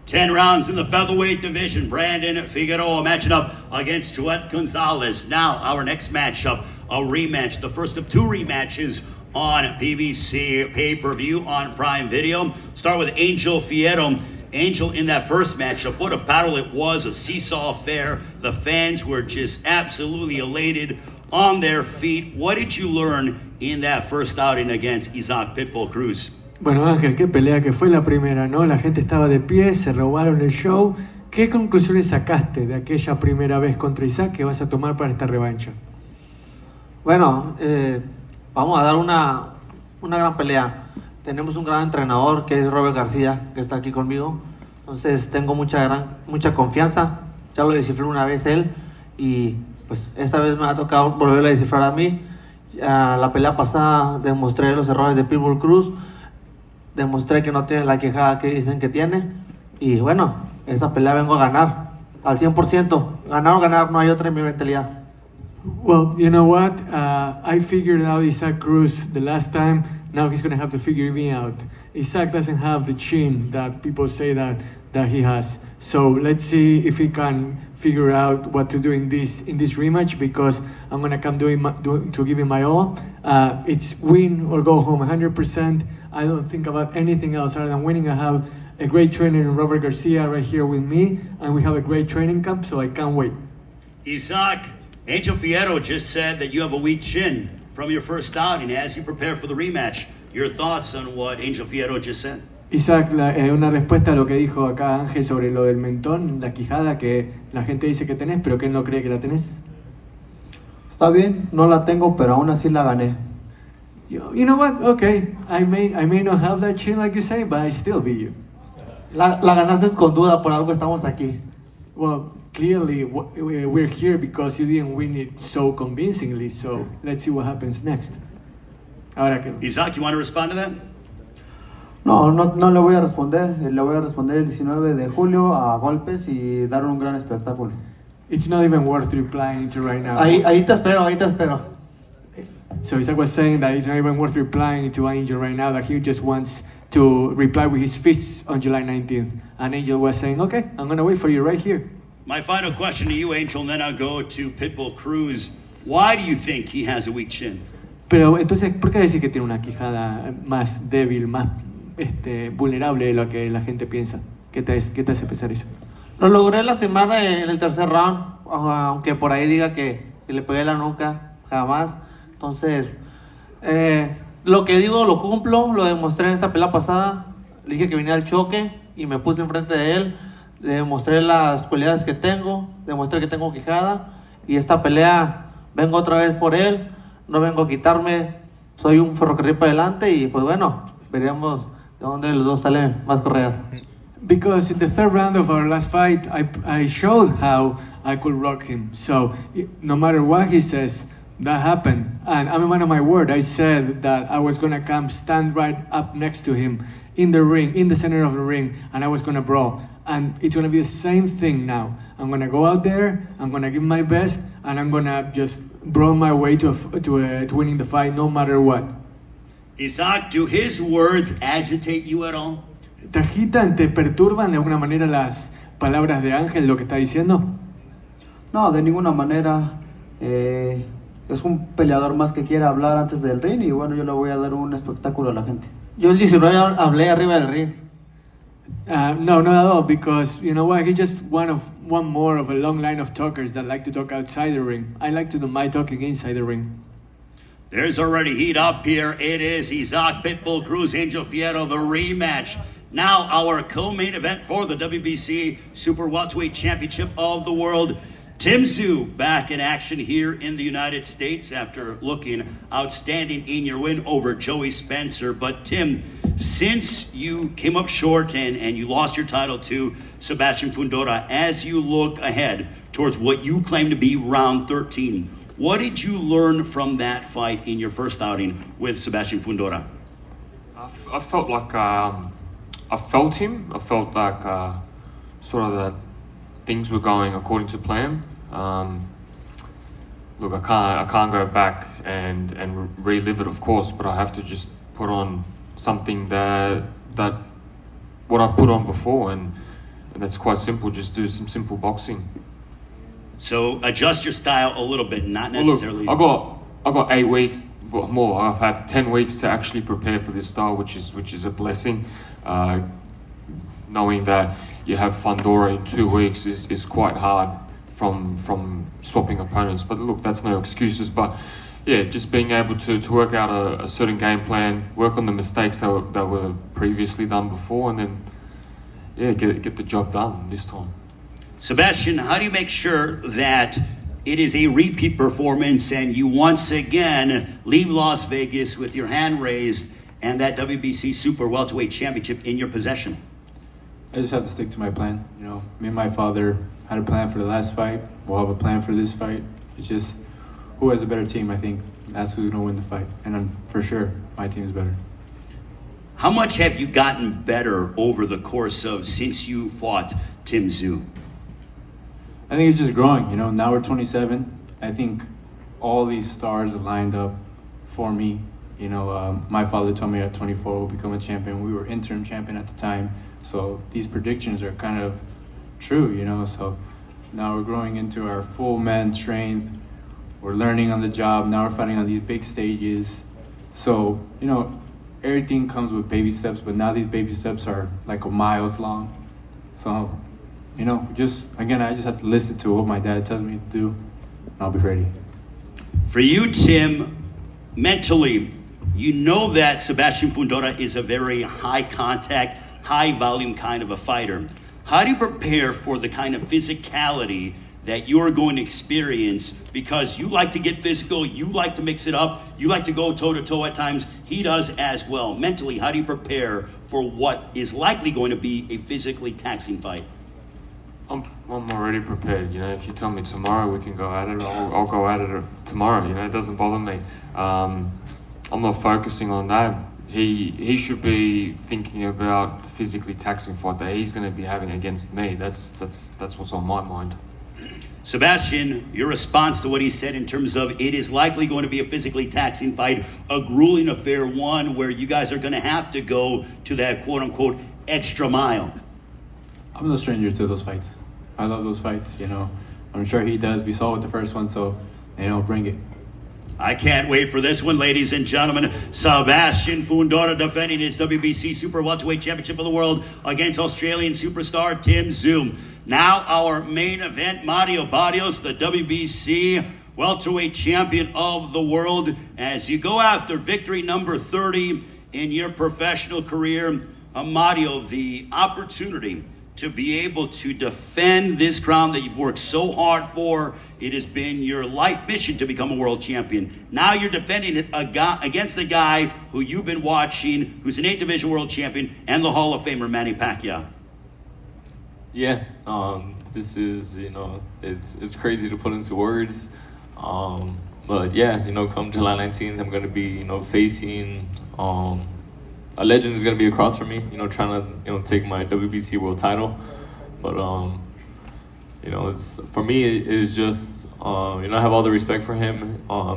10 rounds in the featherweight division. Brandon Figueroa matching up against Joel Gonzalez. Now our next matchup, a rematch, the first of two rematches on PBC pay-per-view on Prime Video. Start with Angel Fierro. Angel, in that first matchup, what a battle it was, a seesaw affair. The fans were just absolutely elated, on their feet. What did you learn in that first outing against Isaac Pitbull Cruz? Bueno, Ángel, qué pelea que fue la primera, ¿no? La gente estaba de pie, se robaron el show. ¿Qué conclusiones sacaste de aquella primera vez contra Isaac que vas a tomar para esta revancha? Bueno, vamos a dar una gran pelea. Tenemos un gran entrenador que es Robert García, que está aquí conmigo. Entonces tengo mucha confianza. Ya lo descifré una vez él, y pues esta vez me ha tocado volverlo a descifrar a mí. La pelea pasada demostré los errores de Pitbull Cruz. Demostré que no tiene la quejada que dicen que tiene. Y bueno, esa pelea vengo a ganar al 100%. Ganar o ganar, no hay otra en mi mentalidad. Well, you know what? I figured out Isaac Cruz the last time. Now he's going to have to figure me out. Isaac doesn't have the chin that people say that he has. So let's see if he can figure out what to do in this rematch, because I'm going to come to give him my all. It's win or go home 100%. I don't think about anything else other than winning. I have a great trainer in Robert Garcia right here with me, and we have a great training camp, so I can't wait. Isaac, Angel Fierro just said that you have a weak chin from your first outing. As you prepare for the rematch, your thoughts on what Angel Fierro just said? Isaac, una respuesta a lo que dijo acá Ángel sobre lo del mentón, la quijada que la gente dice que tenés, pero que él no cree que la tenés. Está bien, no la tengo, pero aún así la gané. You know what? Okay, I may not have that chin like you say, but I still beat you. La ganaste con duda, por algo estamos aquí. Well, clearly we're here because you didn't win it so convincingly, so let's see what happens next. Ahora que... Isaac, you want to respond to that? No le voy a responder. Le voy a responder el 19 de julio a golpes y dar un gran espectáculo. It's not even worth replying to right now. Ahí te espero. So Isaac was saying that it's not even worth replying to Angel right now, that he just wants to reply with his fists on July 19th. And Angel was saying, okay, I'm going to wait for you right here. My final question to you, Angel, and then I'll go to Pitbull Cruz. Why do you think he has a weak chin? Pero entonces, ¿por qué decir que tiene una quijada más débil, más vulnerable de lo que la gente piensa? ¿Qué te hace pensar eso? Lo logré lastimar en el tercer round, aunque por ahí diga que le pegué la nuca, jamás. Entonces, lo que digo lo cumplo, lo demostré en esta pelea pasada. Le dije que venía al choque y me puse enfrente de él, le demostré las cualidades que tengo, demostré que tengo quijada y esta pelea vengo otra vez por él, no vengo a quitarme, soy un ferrocarril para adelante y pues bueno, veremos de dónde los dos salen más correas. Because in the third round of our last fight, I showed how I could rock him. So no matter what he says, that happened. And I'm a man of my word. I said that I was going to come stand right up next to him in the ring, in the center of the ring, and I was going to brawl. And it's going to be the same thing now. I'm going to go out there, I'm going to give my best, and I'm going to just brawl my way to winning the fight no matter what. Isaac, do his words agitate you at all? ¿Te agitan, te perturban de alguna manera las palabras de Ángel, lo que está diciendo? No, de ninguna manera. Es un peleador más que quiere hablar antes del ring y bueno, yo le voy a dar un espectáculo a la gente. Yo el 19 hablé arriba del ring. No, not at all, because you know what, he's just one more of a long line of talkers that like to talk outside the ring. I like to do my talking inside the ring. There's already heat up here. It is Isaac Pitbull Cruz Angel Fierro, the rematch. Now our co-main event for the WBC Super Welterweight Championship of the World. Tim Tszyu back in action here in the United States after looking outstanding in your win over Joey Spencer. But Tim, since you came up short and you lost your title to Sebastian Fundora, as you look ahead towards what you claim to be round 13, what did you learn from that fight in your first outing with Sebastian Fundora? I felt like I felt him. I felt like sort of that things were going according to plan. Look, I can't go back and relive it, of course, but I have to just put on something that what I put on before, and that's quite simple. Just do some simple boxing. So adjust your style a little bit, not necessarily. Look, I got 8 weeks, well, more. I've had 10 weeks to actually prepare for this style, which is a blessing. Knowing that you have Fundora in 2 weeks is quite hard from swapping opponents. But look, that's no excuses. But yeah, just being able to work out a certain game plan, work on the mistakes that were previously done before, and then yeah, get the job done this time. Sebastian, how do you make sure that it is a repeat performance and you once again leave Las Vegas with your hand raised and that WBC Super Welterweight Championship in your possession? I just have to stick to my plan. You know, me and my father had a plan for the last fight. We'll have a plan for this fight. It's just who has a better team, I think. That's who's going to win the fight. And for sure, my team is better. How much have you gotten better over the course of since you fought Tim Tszyu? I think it's just growing. You know, now we're 27. I think all these stars are lined up for me. You know, my father told me at 24 we'll become a champion. We were interim champion at the time. So these predictions are kind of true, you know. So now we're growing into our full man strength. We're learning on the job. Now we're fighting on these big stages. So, you know, everything comes with baby steps, but now these baby steps are like miles long. So, you know, again, I just have to listen to what my dad tells me to do, and I'll be ready. For you, Tim, mentally, you know that Sebastian Fundora is a very high contact, high volume kind of a fighter. How do you prepare for the kind of physicality that you're going to experience? Because you like to get physical, you like to mix it up, you like to go toe to toe at times. He does as well. Mentally, how do you prepare for what is likely going to be a physically taxing fight? I'm already prepared. You know, if you tell me tomorrow we can go at it, I'll go at it tomorrow. You know, it doesn't bother me. I'm not focusing on that. He should be thinking about the physically taxing fight that he's going to be having against me. That's what's on my mind. Sebastian, your response to what he said in terms of it is likely going to be a physically taxing fight, a grueling affair, one where you guys are going to have to go to that quote-unquote extra mile. I'm no stranger to those fights. I love those fights, you know. I'm sure he does. We saw it the first one, so, you know, bring it. I can't wait for this one, ladies and gentlemen. Sebastian Fundora defending his WBC Super Welterweight Championship of the World against Australian superstar Tim Tszyu. Now our main event, Mario Barrios, the WBC Welterweight Champion of the World. As you go after victory number 30 in your professional career, Mario, the opportunity to be able to defend this crown that you've worked so hard for. It has been your life mission to become a world champion. Now you're defending it against the guy who you've been watching, who's an 8 division world champion and the Hall of Famer Manny Pacquiao. Yeah, this is, it's crazy to put into words. But yeah, come July 19th, I'm going to be, facing a legend is going to be across from me, trying to, take my WBC world title. But, it's, for me, it's just, I have all the respect for him. I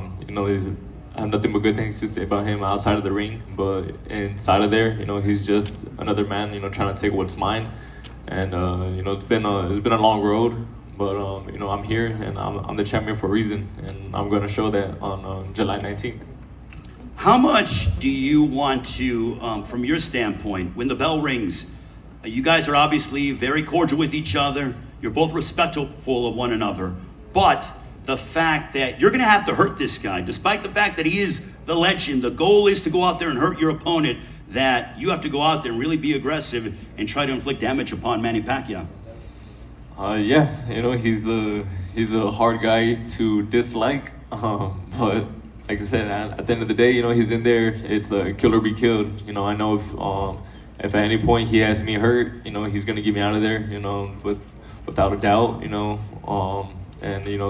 have nothing but good things to say about him outside of the ring, but inside of there, he's just another man, trying to take what's mine. And, it's been a long road, but, I'm here and I'm the champion for a reason, and I'm going to show that on July 19th. How much do you want to, from your standpoint, when the bell rings, you guys are obviously very cordial with each other, you're both respectful of one another, but the fact that you're going to have to hurt this guy, despite the fact that he is the legend, the goal is to go out there and hurt your opponent, that you have to go out there and really be aggressive and try to inflict damage upon Manny Pacquiao. Yeah, he's a hard guy to dislike, but like I said, at the end of the day, he's in there. It's a kill or be killed. I know if at any point he has me hurt, he's gonna get me out of there. Without a doubt. And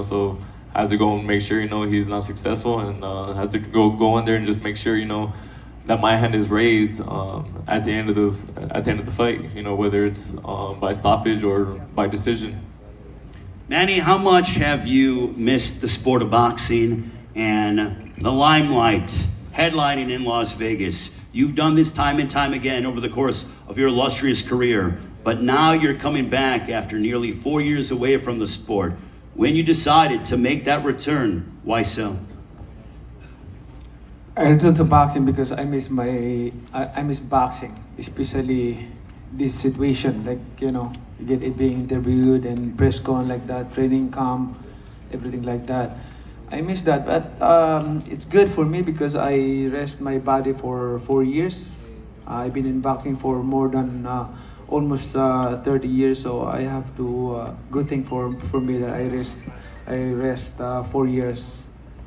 so I have to go and make sure he's not successful, and I have to go in there and just make sure that my hand is raised at the end of the fight. Whether it's by stoppage or by decision. Manny, how much have you missed the sport of boxing and the limelight, headlining in Las Vegas? You've done this time and time again over the course of your illustrious career, but now you're coming back after nearly 4 years away from the sport. When you decided to make that return, why so? I returned to boxing because I miss boxing, especially this situation, like, you get being interviewed and press con like that, training camp, everything like that. I miss that, but it's good for me because I rest my body for 4 years. I've been in boxing for more than almost 30 years, so I have to good thing for me that I rest 4 years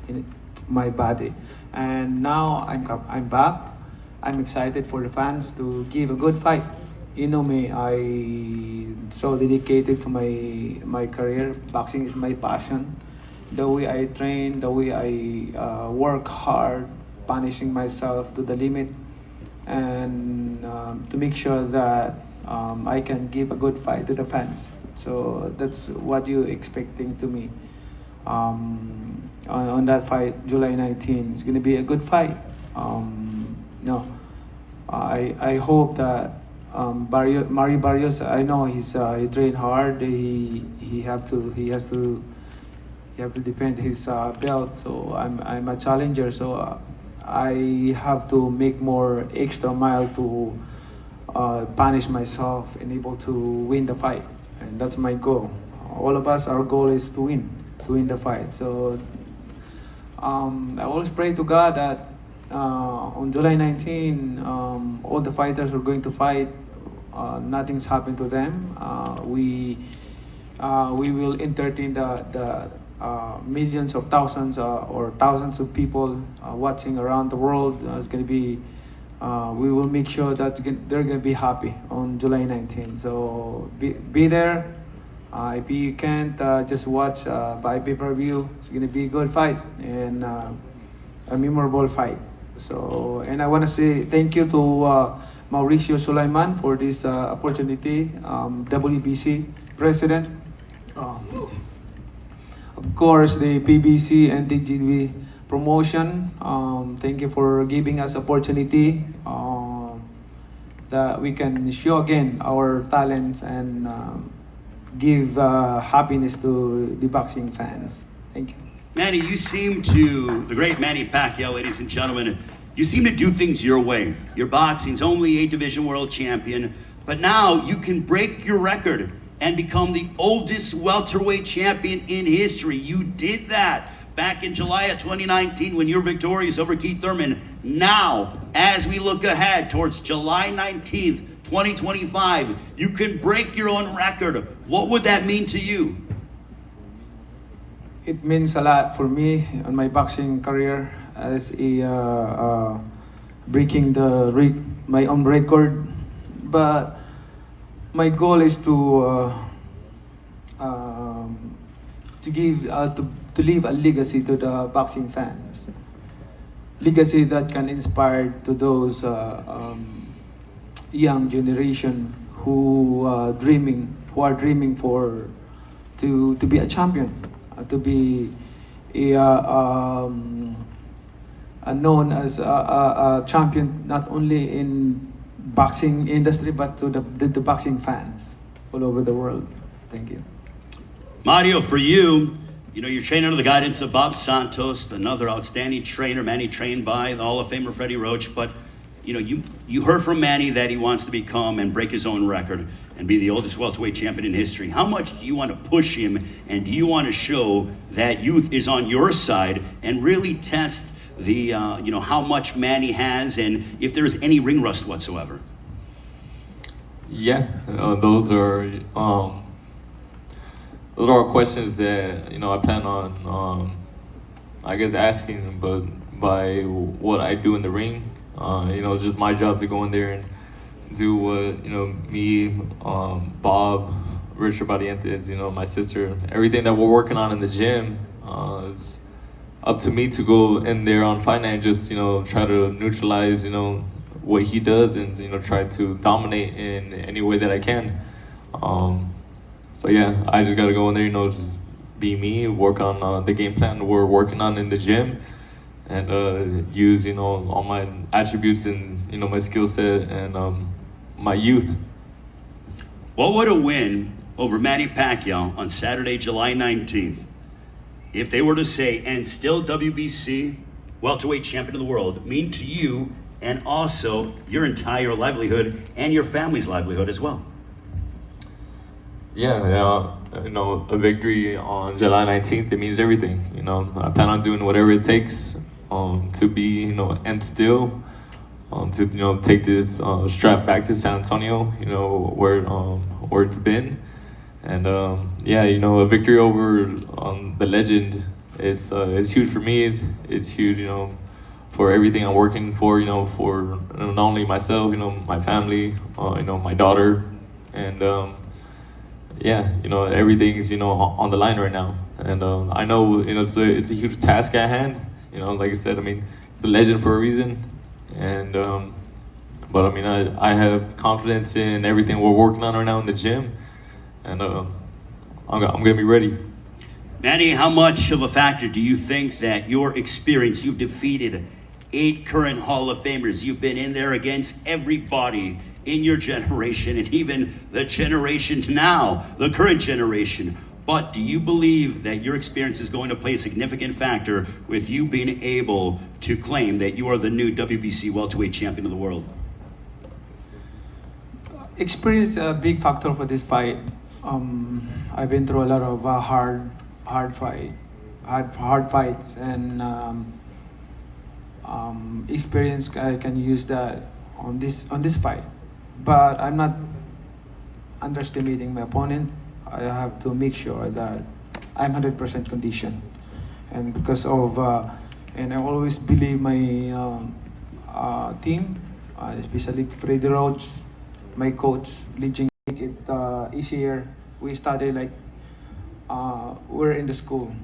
in my body, and now I'm back. I'm excited for the fans to give a good fight. You know me, I so dedicated to my career. Boxing is my passion. The way I train, the way I work hard, punishing myself to the limit, and to make sure that I can give a good fight to the fans. So that's what you're expecting to me. On that fight, July 19, it's gonna be a good fight. I hope that Barrios, I know he trained hard. He has to defend his belt. So I'm a challenger. So I have to make more extra mile to punish myself and able to win the fight. And that's my goal. All of us, our goal is to win the fight. So I always pray to God that on July 19, all the fighters are going to fight. Nothing's happened to them. We will entertain the millions of thousands or thousands of people watching around the world. It's going to be. We will make sure that they're going to be happy on July 19. So be there. If you can't, just watch by pay-per-view. It's going to be a good fight and a memorable fight. So, and I want to say thank you to Mauricio Sulaiman for this opportunity, WBC president. Of course, the PBC and DGB promotion. Thank you for giving us opportunity that we can show again our talents and give happiness to the boxing fans. Thank you. Manny, you seem to, the great Manny Pacquiao, ladies and gentlemen, you seem to do things your way. Your boxing's only 8 division world champion, but now you can break your record and become the oldest welterweight champion in history. You did that back in July of 2019 when you were victorious over Keith Thurman. Now, as we look ahead towards July 19th, 2025, you can break your own record. What would that mean to you? It means a lot for me on my boxing career as a breaking my own record. But my goal is to give to leave a legacy to the boxing fans. Legacy that can inspire to those young generation who are dreaming for to be a champion, to be known as a champion not only in boxing industry but to the boxing fans all over the world. Thank you. Mario, for you, you're trained under the guidance of Bob Santos, another outstanding trainer, Manny trained by the Hall of Famer Freddie Roach. But, you heard from Manny that he wants to become and break his own record and be the oldest welterweight champion in history. How much do you want to push him, and do you want to show that youth is on your side and really test the, how much Manny has and if there's any ring rust whatsoever? Yeah, those are questions that I plan on, I guess, asking him. But by what I do in the ring, it's just my job to go in there and do what me, Bob, Richard Barrios, my sister, everything that we're working on in the gym. It's up to me to go in there on fight night and just try to neutralize what he does and try to dominate in any way that I can. So yeah, I just gotta go in there, just be me, work on the game plan we're working on in the gym, and use all my attributes and my skill set and my youth. What would a win over Manny Pacquiao on Saturday, July 19th, if they were to say, and still WBC welterweight champion of the world, mean to you and also your entire livelihood and your family's livelihood as well? Yeah, a victory on July 19th, it means everything. I plan on doing whatever it takes to be, and still to take this strap back to San Antonio, where it's been. And yeah, a victory over the legend is huge for me. It's huge, for everything I'm working for, for not only myself, my family, my daughter, and yeah, everything's on the line right now. And I know it's a huge task at hand. Like I said, it's a legend for a reason. And but I have confidence in everything we're working on right now in the gym. And I'm gonna be ready. Manny, how much of a factor do you think that your experience, you've defeated 8 current Hall of Famers, you've been in there against everybody in your generation and even the generation now, the current generation. But do you believe that your experience is going to play a significant factor with you being able to claim that you are the new WBC welterweight champion of the world? Experience is a big factor for this fight. I've been through a lot of hard fights, and experience I can use that on this fight. But I'm not underestimating my opponent. I have to make sure that I'm 100% conditioned, and because of and I always believe my team, especially Freddie Roach, my coach, make it easier. We study like we're in the school,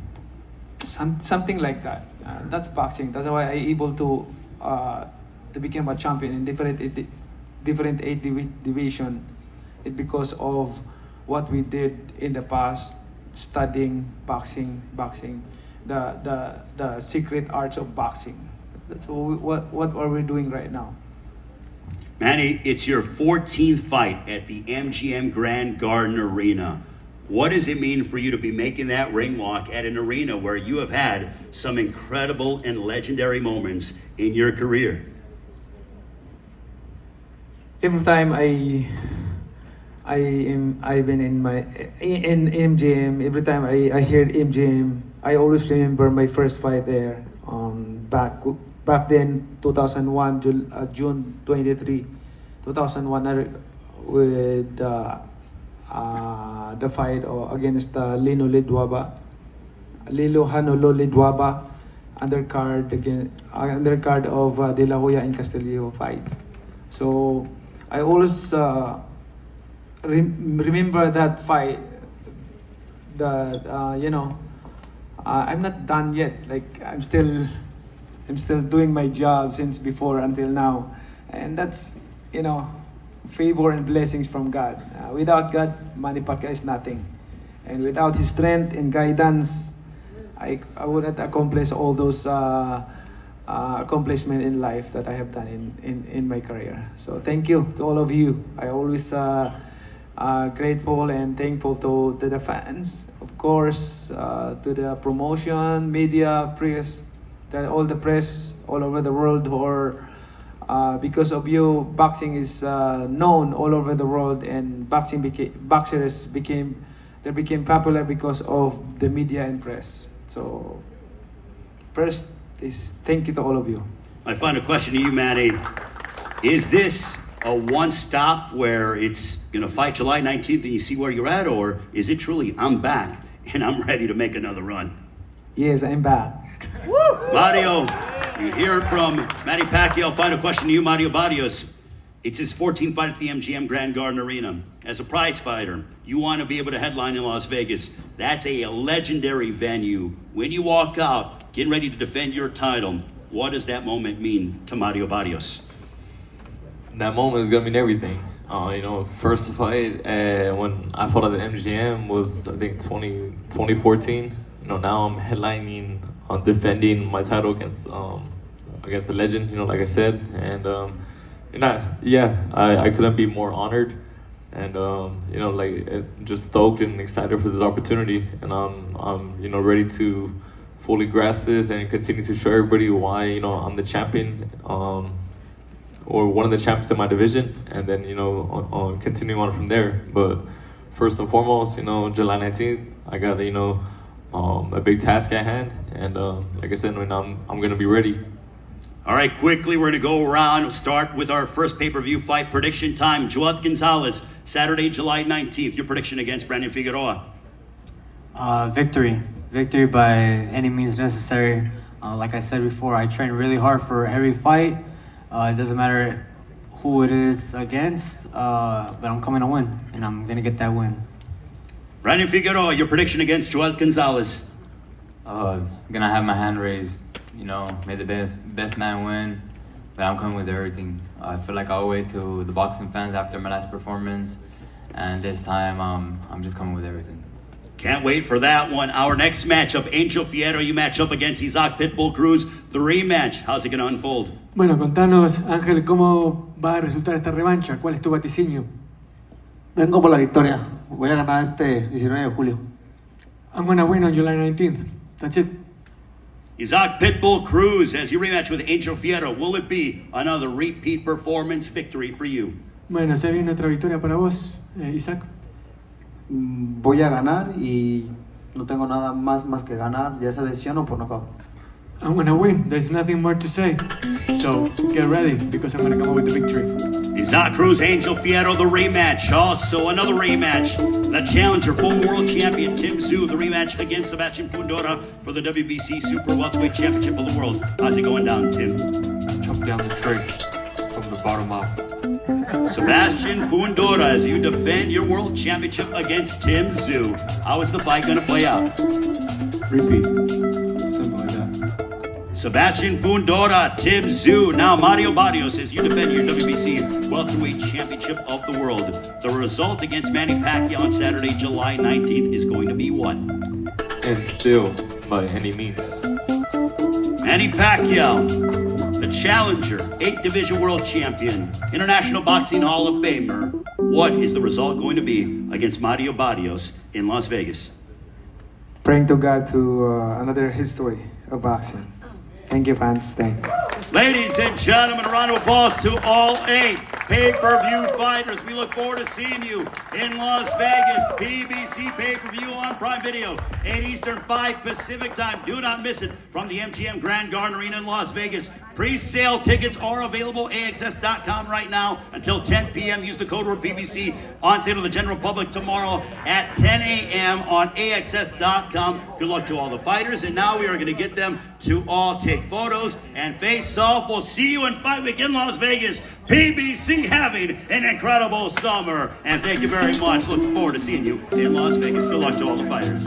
something like that. That's boxing. That's why I able to become a champion in different eight division. It's because of what we did in the past, studying boxing, the secret arts of boxing. That's what are we doing right now. Manny, it's your 14th fight at the MGM Grand Garden Arena. What does it mean for you to be making that ring walk at an arena where you have had some incredible and legendary moments in your career? Every time I've been in MGM, every time I hear MGM, I always remember my first fight there. Back then, 2001, June 23, 2001. with the fight against Lino Lidwaba, Lilo Hanolo Lidwaba, undercard of De La Hoya and Castillo fight. So I always remember that fight. That I'm not done yet. Like I'm still doing my job since before until now, and that's favor and blessings from God. Without God, Manny Pacquiao is nothing, and without His strength and guidance, I wouldn't accomplish all those accomplishments in life that I have done in my career. So thank you to all of you. I always grateful and thankful to the fans, of course, to the promotion, media, press, all the press all over the world who are because of you, boxing is known all over the world, and boxers became popular because of the media and press. So first is thank you to all of you. My final question to you, Manny, is this a one-stop where it's going to fight July 19th and you see where you're at, or is it truly I'm back and I'm ready to make another run? Yes, I'm back. Mario, you hear it from Manny Pacquiao. Final question to you, Mario Barrios. It's his 14th fight at the MGM Grand Garden Arena. As a prize fighter, you want to be able to headline in Las Vegas. That's a legendary venue. When you walk out, getting ready to defend your title, what does that moment mean to Mario Barrios? That moment is gonna mean everything. First fight when I fought at the MGM was I think 2014. Now I'm headlining on defending my title against the legend. Like I said, and I couldn't be more honored, and just stoked and excited for this opportunity, and I'm ready to fully grasp this and continue to show everybody why I'm the champion. Or one of the champions in my division, and then continuing on from there. But first and foremost, July 19th, I got a big task at hand, and like I said, I'm gonna be ready. All right, quickly, we're gonna go around. We'll start with our first pay-per-view fight prediction time. Joel Gonzalez, Saturday, July 19th. Your prediction against Brandon Figueroa? Victory by any means necessary. Like I said before, I train really hard for every fight. It doesn't matter who it is against, but I'm coming to win, and I'm gonna get that win. Brandon Figueroa, your prediction against Joel Gonzalez? Gonna have my hand raised. May the best man win, but I'm coming with everything. I feel like I owe it to the boxing fans after my last performance, and this time I'm just coming with everything. Can't wait for that one. Our next matchup, Angel Fierro, you match up against Isaac Pitbull Cruz. The rematch, how's it going to unfold? Bueno, contanos, Ángel, ¿cómo va a resultar esta revancha? ¿Cuál es tu vaticinio? Vengo por la victoria. Voy a ganar este 19 de julio. I'm gonna win on July 19th. That's it. Isaac Pitbull Cruz, as you rematch with Angel Fierro, will it be another repeat performance victory for you? Bueno, ¿se viene otra victoria para vos, Isaac? Voy a ganar y no tengo nada más que ganar, ya sea decisión o por nocaut. I'm gonna win. There's nothing more to say. So get ready because I'm gonna come up with the victory. Isaac Cruz, Angel Fierro, the rematch. Also another rematch. The challenger, former world champion Tim Tszyu, the rematch against Sebastian Fundora for the WBC Super Welterweight Championship of the World. How's it going down, Tim? Chop down the tray from the bottom up. Sebastian Fundora, as you defend your world championship against Tim Tszyu. How is the fight going to play out? Repeat. Simple like that. Sebastian Fundora, Tim Tszyu. Now Mario Barrios, as you defend your WBC Welterweight Championship of the World. The result against Manny Pacquiao on Saturday, July 19th is going to be what? And still, by any means. Manny Pacquiao, the challenger, 8th Division World Champion, International Boxing Hall of Famer. What is the result going to be against Mario Barrios in Las Vegas? Praying to God to another history of boxing. Thank you, fans. Thank you. Ladies and gentlemen, a round of applause to all 8 pay-per-view fighters. We look forward to seeing you in Las Vegas. PBC pay-per-view on Prime Video, 8 Eastern, 5 Pacific time. Do not miss it from the MGM Grand Garden Arena in Las Vegas. Pre-sale tickets are available AXS.com right now until 10 p.m. Use the code word PBC on sale to the general public tomorrow at 10 a.m. on AXS.com. Good luck to all the fighters. And now we are going to get them to all take photos and face off. We'll see you in Fight Week in Las Vegas. PBC having an incredible summer. And thank you very much. Look forward to seeing you in Las Vegas. Good luck to all the fighters.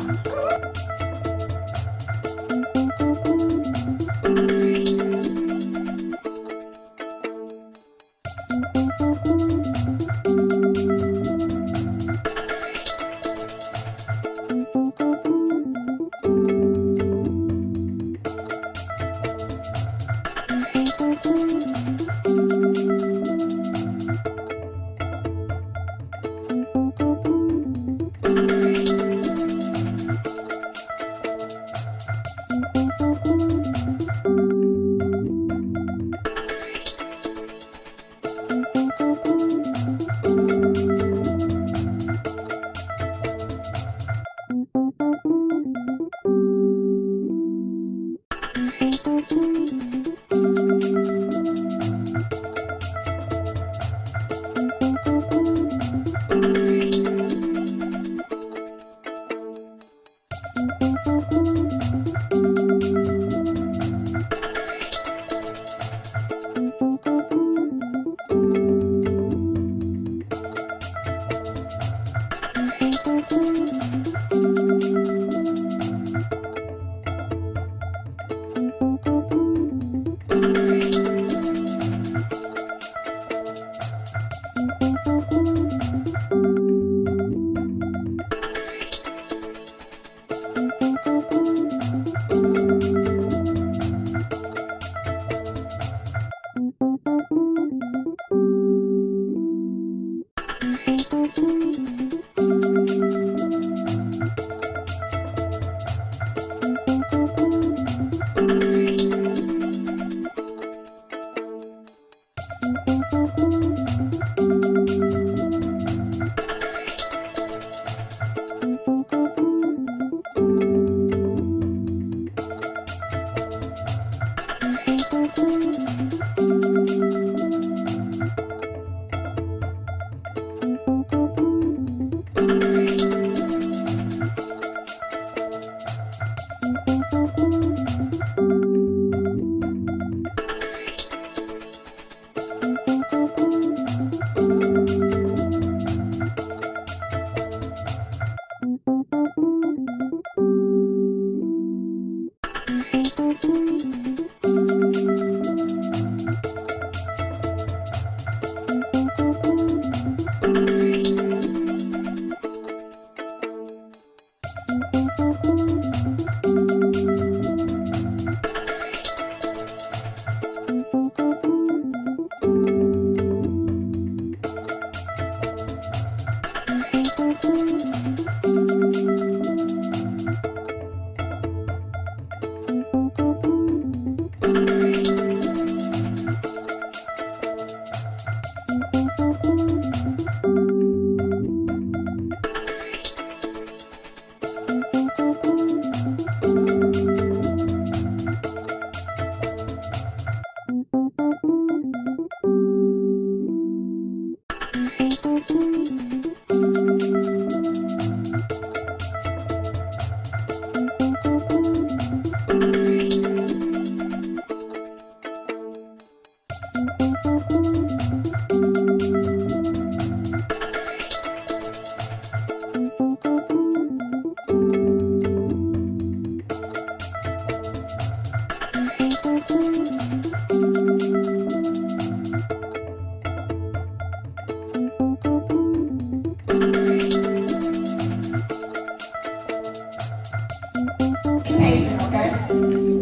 Patient, okay?